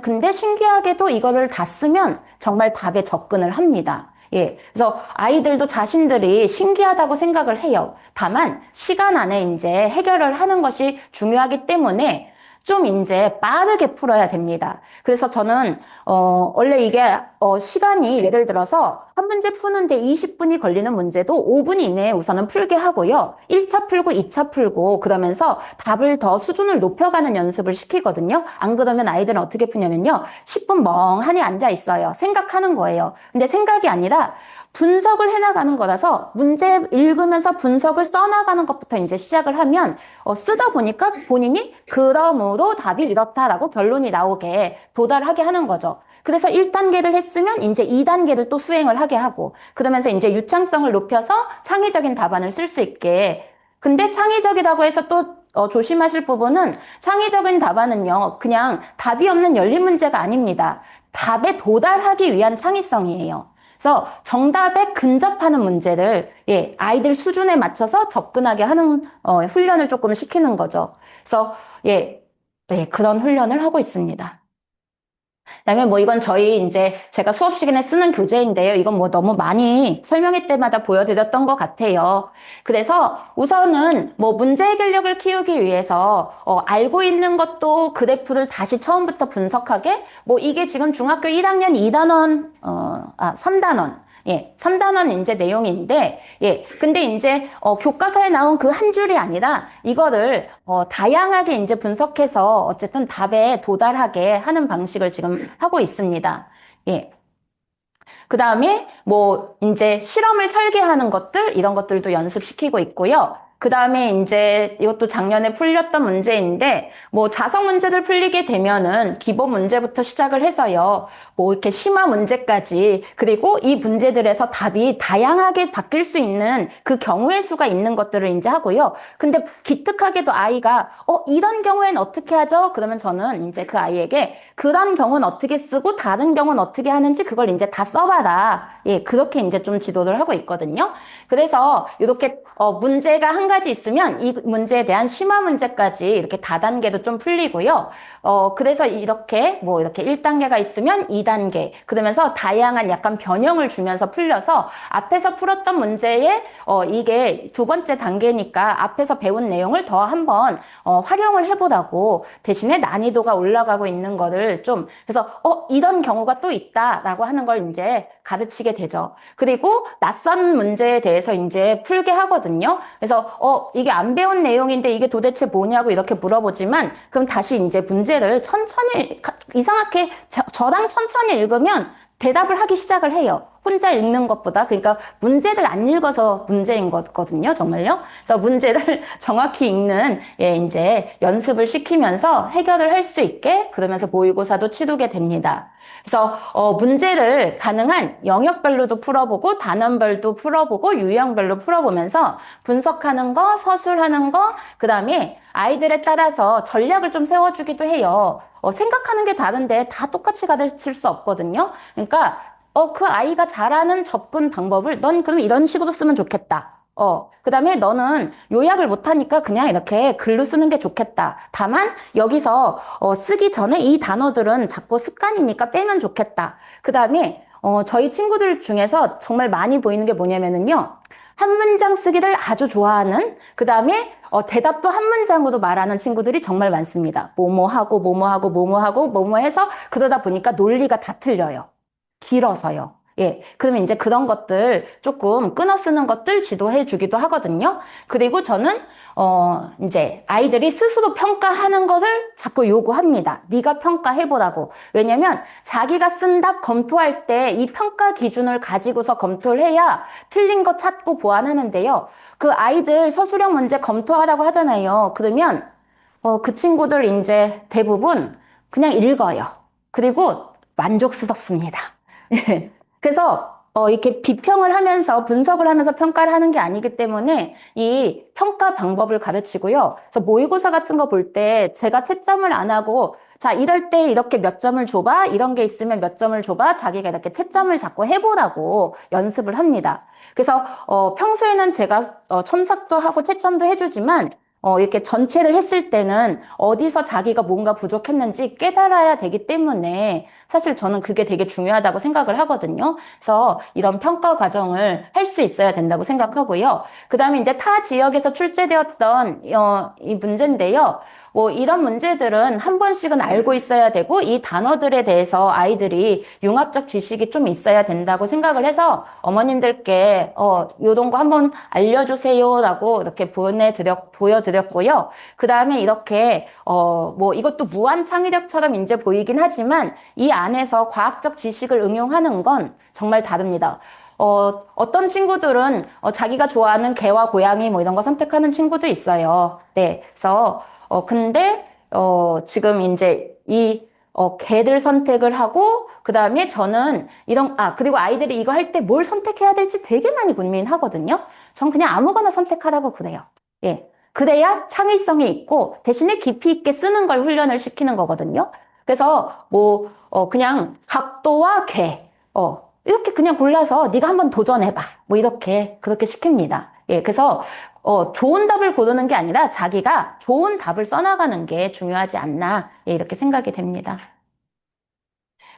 근데 신기하게도 이거를 다 쓰면 정말 답에 접근을 합니다. 예. 그래서 아이들도 자신들이 신기하다고 생각을 해요. 다만 시간 안에 이제 해결을 하는 것이 중요하기 때문에 좀 이제 빠르게 풀어야 됩니다. 그래서 저는, 원래 이게, 시간이 예를 들어서 한 문제 푸는데 20분이 걸리는 문제도 5분 이내에 우선은 풀게 하고요. 1차 풀고 2차 풀고 그러면서 답을 더 수준을 높여가는 연습을 시키거든요. 안 그러면 아이들은 어떻게 푸냐면요. 10분 멍하니 앉아 있어요. 생각하는 거예요. 근데 생각이 아니라 분석을 해나가는 거라서 문제 읽으면서 분석을 써나가는 것부터 이제 시작을 하면 쓰다 보니까 본인이 그러므로 답이 이렇다라고 결론이 나오게 도달하게 하는 거죠. 그래서 1단계를 했으면 이제 2단계를 또 수행을 하게 하고 그러면서 이제 유창성을 높여서 창의적인 답안을 쓸 수 있게. 근데 창의적이라고 해서 또 조심하실 부분은 창의적인 답안은요, 그냥 답이 없는 열린 문제가 아닙니다. 답에 도달하기 위한 창의성이에요. 그래서 정답에 근접하는 문제를 예, 아이들 수준에 맞춰서 접근하게 하는 훈련을 조금 시키는 거죠. 그래서 예, 예, 그런 훈련을 하고 있습니다. 그다음에 뭐 이건 저희 이제 제가 수업 시간에 쓰는 교재인데요. 이건 뭐 너무 많이 설명회 때마다 보여드렸던 것 같아요. 그래서 우선은 뭐 문제 해결력을 키우기 위해서 알고 있는 것도 그래프를 다시 처음부터 분석하게 뭐 이게 지금 중학교 1학년 2단원 3단원 예, 3단원 이제 내용인데, 예, 근데 이제, 교과서에 나온 그 한 줄이 아니라, 이거를, 다양하게 이제 분석해서 어쨌든 답에 도달하게 하는 방식을 지금 하고 있습니다. 예. 그 다음에, 뭐, 이제 실험을 설계하는 것들, 이런 것들도 연습시키고 있고요. 그 다음에 이제 이것도 작년에 풀렸던 문제인데, 뭐 자성 문제들 풀리게 되면은 기본 문제부터 시작을 해서요. 뭐 이렇게 심화 문제까지, 그리고 이 문제들에서 답이 다양하게 바뀔 수 있는 그 경우의 수가 있는 것들을 이제 하고요. 근데 기특하게도 아이가, 이런 경우엔 어떻게 하죠? 그러면 저는 이제 그 아이에게 그런 경우는 어떻게 쓰고 다른 경우는 어떻게 하는지 그걸 이제 다 써봐라. 예, 그렇게 이제 좀 지도를 하고 있거든요. 그래서 이렇게 문제가 한 가지 있으면 이 문제에 대한 심화 문제까지 이렇게 다단계도 좀 풀리고요. 그래서 이렇게 뭐 이렇게 1단계가 있으면 2단계 그러면서 다양한 약간 변형을 주면서 풀려서 앞에서 풀었던 문제에 이게 두 번째 단계니까 앞에서 배운 내용을 더 한번 활용을 해보라고 대신에 난이도가 올라가고 있는 거를 좀 그래서 이런 경우가 또 있다라고 하는 걸 이제 가르치게 되죠. 그리고 낯선 문제에 대해서 이제 풀게 하거든요. 그래서 이게 안 배운 내용인데 이게 도대체 뭐냐고 이렇게 물어보지만 그럼 다시 이제 문제를 천천히 이상하게 저랑 천천히 읽으면 대답을 하기 시작을 해요. 혼자 읽는 것보다. 그러니까 문제를 안 읽어서 문제인 거거든요. 정말요. 그래서 문제를 정확히 읽는, 예, 이제 연습을 시키면서 해결을 할 수 있게 그러면서 모의고사도 치르게 됩니다. 그래서, 문제를 가능한 영역별로도 풀어보고, 단원별도 풀어보고, 유형별로 풀어보면서 분석하는 거, 서술하는 거, 그 다음에 아이들에 따라서 전략을 좀 세워주기도 해요. 생각하는 게 다른데 다 똑같이 가르칠 수 없거든요. 그러니까, 그 아이가 잘하는 접근 방법을 넌 그럼 이런 식으로 쓰면 좋겠다. 그 다음에 너는 요약을 못하니까 그냥 이렇게 글로 쓰는 게 좋겠다. 다만 여기서 쓰기 전에 이 단어들은 자꾸 습관이니까 빼면 좋겠다. 그 다음에 저희 친구들 중에서 정말 많이 보이는 게 뭐냐면은요. 한 문장 쓰기를 아주 좋아하는 그 다음에 대답도 한 문장으로 말하는 친구들이 정말 많습니다. 뭐뭐하고 뭐뭐하고 뭐뭐하고 뭐뭐해서 그러다 보니까 논리가 다 틀려요. 길어서요. 예. 그러면 이제 그런 것들 조금 끊어 쓰는 것들 지도해 주기도 하거든요. 그리고 저는, 이제 아이들이 스스로 평가하는 것을 자꾸 요구합니다. 네가 평가해보라고. 왜냐면 자기가 쓴 답 검토할 때 이 평가 기준을 가지고서 검토를 해야 틀린 거 찾고 보완하는데요. 그 아이들 서술형 문제 검토하라고 하잖아요. 그러면, 그 친구들 이제 대부분 그냥 읽어요. 그리고 만족스럽습니다. 그래서 이렇게 비평을 하면서 분석을 하면서 평가를 하는 게 아니기 때문에 이 평가 방법을 가르치고요. 그래서 모의고사 같은 거 볼 때 제가 채점을 안 하고 자, 이럴 때 이렇게 몇 점을 줘봐. 이런 게 있으면 몇 점을 줘봐. 자기가 이렇게 채점을 자꾸 해보라고 연습을 합니다. 그래서 평소에는 제가 첨삭도 하고 채점도 해주지만 이렇게 전체를 했을 때는 어디서 자기가 뭔가 부족했는지 깨달아야 되기 때문에 사실 저는 그게 되게 중요하다고 생각을 하거든요. 그래서 이런 평가 과정을 할 수 있어야 된다고 생각하고요. 그 다음에 이제 타 지역에서 출제되었던 이 문제인데요. 뭐 이런 문제들은 한 번씩은 알고 있어야 되고 이 단어들에 대해서 아이들이 융합적 지식이 좀 있어야 된다고 생각을 해서 요런 거 한번 알려주세요라고 이렇게 보여드렸고요. 그 다음에 이렇게 뭐 이것도 무한 창의력처럼 이제 보이긴 하지만 이 안에서 과학적 지식을 응용하는 건 정말 다릅니다. 어떤 친구들은 자기가 좋아하는 개와 고양이 뭐 이런 거 선택하는 친구도 있어요. 네. 그래서 근데 지금 이제 개들 선택을 하고 그다음에 저는 그리고 아이들이 이거 할 때 뭘 선택해야 될지 되게 많이 고민하거든요. 전 그냥 아무거나 선택하라고 그래요. 예. 그래야 창의성이 있고 대신에 깊이 있게 쓰는 걸 훈련을 시키는 거거든요. 그래서 그냥 각도와 이렇게 그냥 골라서 네가 한번 도전해봐. 뭐 이렇게 그렇게 시킵니다. 예, 그래서 좋은 답을 고르는 게 아니라 자기가 좋은 답을 써나가는 게 중요하지 않나, 예, 이렇게 생각이 됩니다.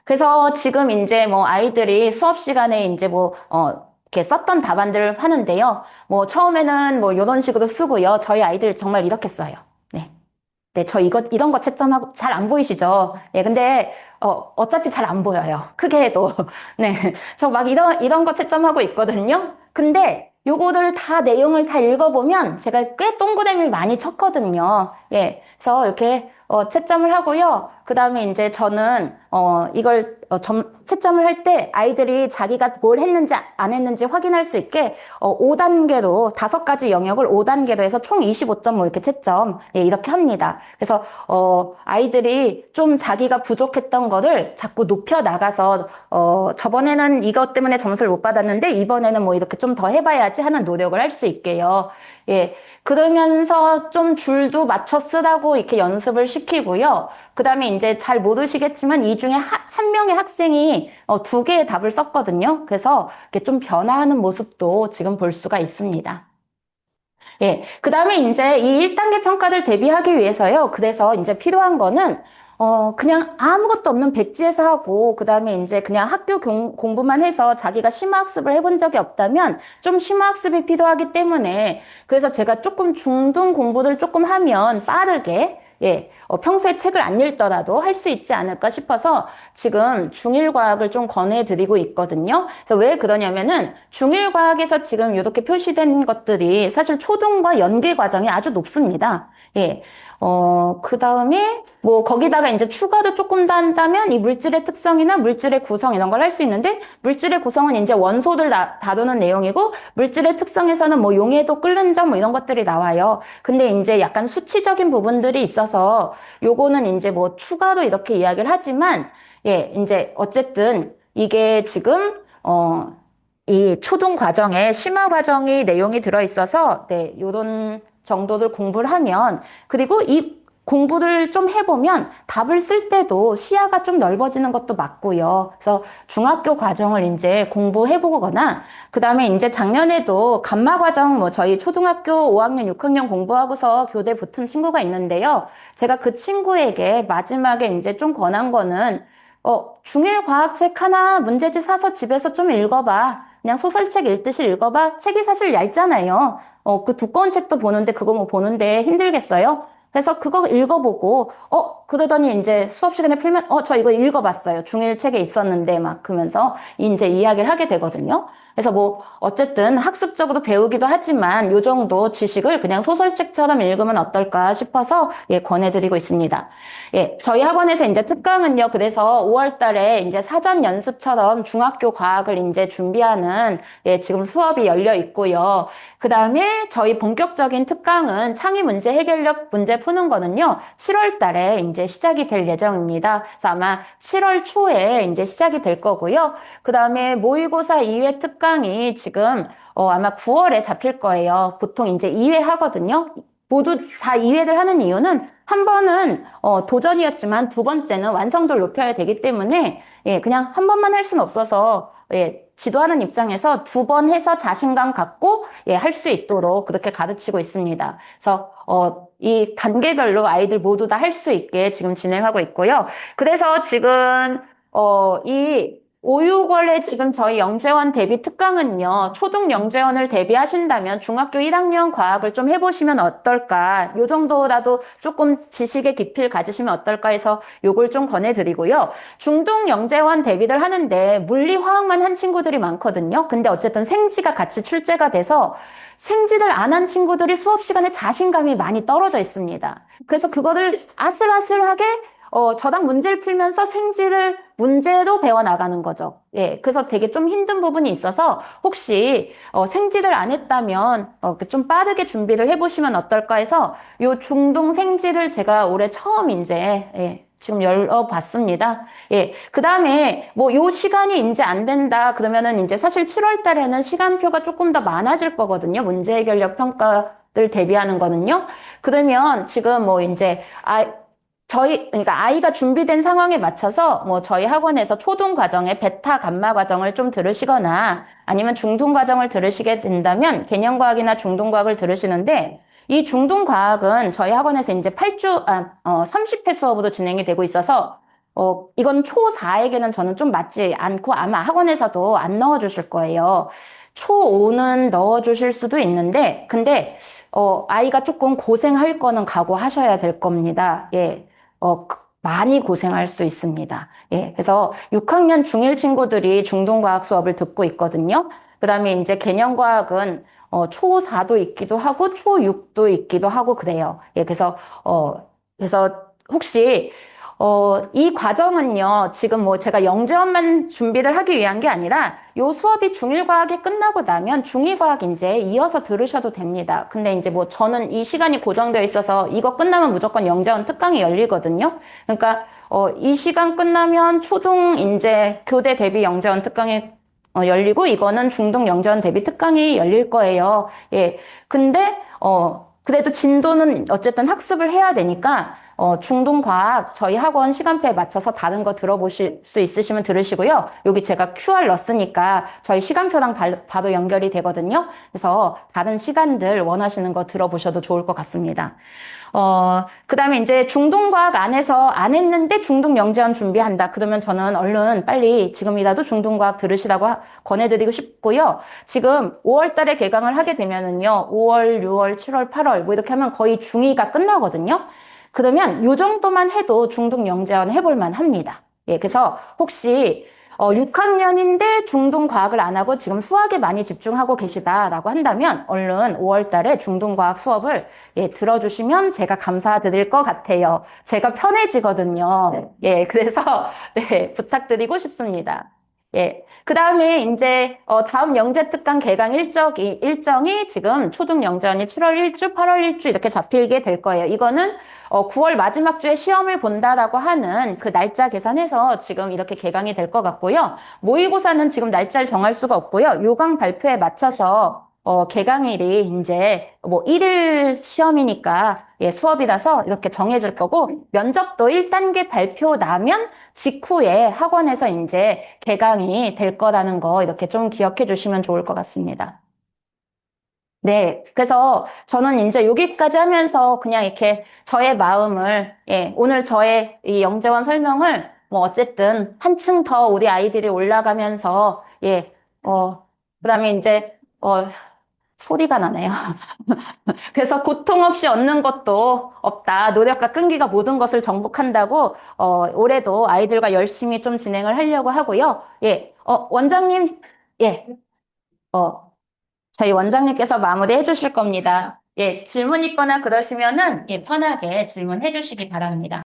그래서 지금 이제 뭐 아이들이 수업 시간에 이제 이렇게 썼던 답안들을 하는데요. 뭐 처음에는 뭐 이런 식으로 쓰고요. 저희 아이들 정말 이렇게 써요. 네. 네, 이런 거 채점하고 잘 안 보이시죠? 예, 근데, 어차피 잘 안 보여요. 크게 해도. 네. 저 막 이런 거 채점하고 있거든요. 근데 요거를 내용을 다 읽어보면 제가 꽤 동그라미를 많이 쳤거든요. 예. 그래서 이렇게, 채점을 하고요. 그 다음에 이제 저는, 이걸, 채점을 할 때 아이들이 자기가 뭘 했는지 안 했는지 확인할 수 있게, 5단계로, 5가지 영역을 5단계로 해서 총 25점 뭐 이렇게 채점, 예, 이렇게 합니다. 그래서, 아이들이 좀 자기가 부족했던 거를 자꾸 높여 나가서, 저번에는 이것 때문에 점수를 못 받았는데, 이번에는 뭐 이렇게 좀 더 해봐야지 하는 노력을 할 수 있게요. 예. 그러면서 좀 줄도 맞춰 쓰라고 이렇게 연습을 시키고요. 그 다음에 이제 잘 모르시겠지만 이 중에 한 명의 학생이 2개의 답을 썼거든요. 그래서 이렇게 좀 변화하는 모습도 지금 볼 수가 있습니다. 예. 그 다음에 이제 이 1단계 평가를 대비하기 위해서요. 그래서 이제 필요한 거는, 그냥 아무것도 없는 백지에서 하고, 그 다음에 이제 그냥 학교 공부만 해서 자기가 심화학습을 해본 적이 없다면 좀 심화학습이 필요하기 때문에, 그래서 제가 조금 중등 공부를 조금 하면 빠르게, 예, 평소에 책을 안 읽더라도 할 수 있지 않을까 싶어서 지금 중일과학을 좀 권해드리고 있거든요. 그래서 왜 그러냐면은 중일과학에서 지금 이렇게 표시된 것들이 사실 초등과 연계 과정이 아주 높습니다. 예. 그 다음에 뭐 거기다가 이제 추가로 조금 더 한다면 이 물질의 특성이나 물질의 구성 이런 걸 할 수 있는데 물질의 구성은 이제 원소를 다루는 내용이고 물질의 특성에서는 뭐 용해도 끓는 점 뭐 이런 것들이 나와요. 근데 이제 약간 수치적인 부분들이 있어서 요거는 이제 뭐 추가로 이렇게 이야기를 하지만 예, 이제 어쨌든 이게 지금 이 초등 과정에 심화 과정이 내용이 들어 있어서 네, 요런 정도를 공부를 하면 그리고 이 공부를 좀 해보면 답을 쓸 때도 시야가 좀 넓어지는 것도 맞고요. 그래서 중학교 과정을 이제 공부해보거나, 그 다음에 이제 작년에도 감마 과정, 뭐 저희 초등학교 5학년, 6학년 공부하고서 교대 붙은 친구가 있는데요. 제가 그 친구에게 마지막에 이제 좀 권한 거는, 중일 과학책 하나 문제집 사서 집에서 좀 읽어봐. 그냥 소설책 읽듯이 읽어봐. 책이 사실 얇잖아요. 그 두꺼운 책도 보는데 그거 뭐 보는데 힘들겠어요? 그래서 그거 읽어보고, 그러더니 이제 수업 시간에 풀면, 저 이거 읽어봤어요. 중일 책에 있었는데 막 그러면서 이제 이야기를 하게 되거든요. 그래서 뭐 어쨌든 학습적으로 배우기도 하지만 요 정도 지식을 그냥 소설책처럼 읽으면 어떨까 싶어서 예, 권해드리고 있습니다. 예, 저희 학원에서 이제 특강은요. 그래서 5월 달에 이제 사전 연습처럼 중학교 과학을 이제 준비하는 예, 지금 수업이 열려 있고요. 그 다음에 저희 본격적인 특강은 창의 문제 해결력 문제 푸는 거는요. 7월 달에 이제 시작이 될 예정입니다. 그래서 아마 7월 초에 이제 시작이 될 거고요. 그 다음에 모의고사 2회 특강이 지금 아마 9월에 잡힐 거예요. 보통 이제 2회 하거든요. 모두 다 2회를 하는 이유는 한 번은 도전이었지만 두 번째는 완성도를 높여야 되기 때문에 예, 그냥 한 번만 할 수는 없어서 예, 지도하는 입장에서 2번 해서 자신감 갖고 예, 할 수 있도록 그렇게 가르치고 있습니다. 그래서 이 단계별로 아이들 모두 다 할 수 있게 지금 진행하고 있고요. 그래서 지금 이 5, 6월에 지금 저희 영재원 대비 특강은요, 초등 영재원을 대비하신다면 중학교 1학년 과학을 좀 해보시면 어떨까, 요 정도라도 조금 지식의 깊이를 가지시면 어떨까 해서 요걸 좀 권해드리고요. 중등 영재원 대비를 하는데 물리, 화학만 한 친구들이 많거든요. 근데 어쨌든 생지가 같이 출제가 돼서 생지를 안 한 친구들이 수업 시간에 자신감이 많이 떨어져 있습니다. 그래서 그거를 아슬아슬하게 저당 문제를 풀면서 생지를 문제로 배워나가는 거죠. 예, 그래서 되게 좀 힘든 부분이 있어서 혹시 생지를 안 했다면 좀 빠르게 준비를 해보시면 어떨까 해서 요 중등 생지를 제가 올해 처음 이제 예, 지금 열어봤습니다. 예, 그 다음에 뭐 요 시간이 이제 안 된다 그러면은 이제 사실 7월 달에는 시간표가 조금 더 많아질 거거든요. 문제 해결력 평가를 대비하는 거는요. 그러면 지금 뭐 이제 그러니까 아이가 준비된 상황에 맞춰서 뭐 저희 학원에서 초등 과정에 베타 감마 과정을 좀 들으시거나 아니면 중등 과정을 들으시게 된다면 개념과학이나 중등과학을 들으시는데 이 중등과학은 저희 학원에서 이제 30회 수업으로 진행이 되고 있어서 이건 초4에게는 저는 좀 맞지 않고 아마 학원에서도 안 넣어주실 거예요. 초5는 넣어주실 수도 있는데 근데 아이가 조금 고생할 거는 각오하셔야 될 겁니다. 예. 많이 고생할 수 있습니다. 예, 그래서 6학년 중1 친구들이 중등과학 수업을 듣고 있거든요. 그 다음에 이제 개념과학은, 초4도 있기도 하고, 초6도 있기도 하고 그래요. 예, 그래서 혹시, 이 과정은요, 지금 뭐 제가 영재원만 준비를 하기 위한 게 아니라, 요 수업이 중1과학이 끝나고 나면 중2과학 이제 이어서 들으셔도 됩니다. 근데 이제 뭐 저는 이 시간이 고정되어 있어서 이거 끝나면 무조건 영재원 특강이 열리거든요. 그러니까, 이 시간 끝나면 초등 이제 교대 대비 영재원 특강이 열리고 이거는 중등 영재원 대비 특강이 열릴 거예요. 예. 근데, 그래도 진도는 어쨌든 학습을 해야 되니까, 중등과학 저희 학원 시간표에 맞춰서 다른 거 들어보실 수 있으시면 들으시고요. 여기 제가 QR 넣었으니까 저희 시간표랑 바로 연결이 되거든요. 그래서 다른 시간들 원하시는 거 들어보셔도 좋을 것 같습니다. 그 다음에 이제 중등과학 안에서 안 했는데 중등영재원 준비한다. 그러면 저는 얼른 빨리 지금이라도 중등과학 들으시라고 권해드리고 싶고요. 지금 5월 달에 개강을 하게 되면은요, 5월, 6월, 7월, 8월 뭐 이렇게 하면 거의 중2가 끝나거든요. 그러면 요 정도만 해도 중등영재원 해볼만 합니다. 예, 그래서 혹시 6학년인데 중등과학을 안 하고 지금 수학에 많이 집중하고 계시다라고 한다면 얼른 5월 달에 중등과학 수업을 예, 들어주시면 제가 감사드릴 것 같아요. 제가 편해지거든요. 예, 그래서 네, 부탁드리고 싶습니다. 예. 그 다음에 이제, 다음 영재특강 개강 일정이 지금 초등 영재원이 7월 1주, 8월 1주 이렇게 잡히게 될 거예요. 이거는, 9월 마지막 주에 시험을 본다라고 하는 그 날짜 계산해서 지금 이렇게 개강이 될 것 같고요. 모의고사는 지금 날짜를 정할 수가 없고요. 요강 발표에 맞춰서 개강일이 이제 뭐 1일 시험이니까 예, 수업이라서 이렇게 정해질 거고 면접도 1단계 발표 나면 직후에 학원에서 이제 개강이 될 거라는 거 이렇게 좀 기억해 주시면 좋을 것 같습니다. 네. 그래서 저는 이제 여기까지 하면서 그냥 이렇게 저의 마음을, 예, 오늘 저의 이 영재원 설명을 뭐 어쨌든 한층 더 우리 아이들이 올라가면서, 예, 그 다음에 이제, 소리가 나네요. 그래서 고통 없이 얻는 것도 없다. 노력과 끈기가 모든 것을 정복한다고, 올해도 아이들과 열심히 좀 진행을 하려고 하고요. 예, 원장님, 예, 어, 저희 원장님께서 마무리해 주실 겁니다. 예, 질문 있거나 그러시면은, 예, 편하게 질문해 주시기 바랍니다.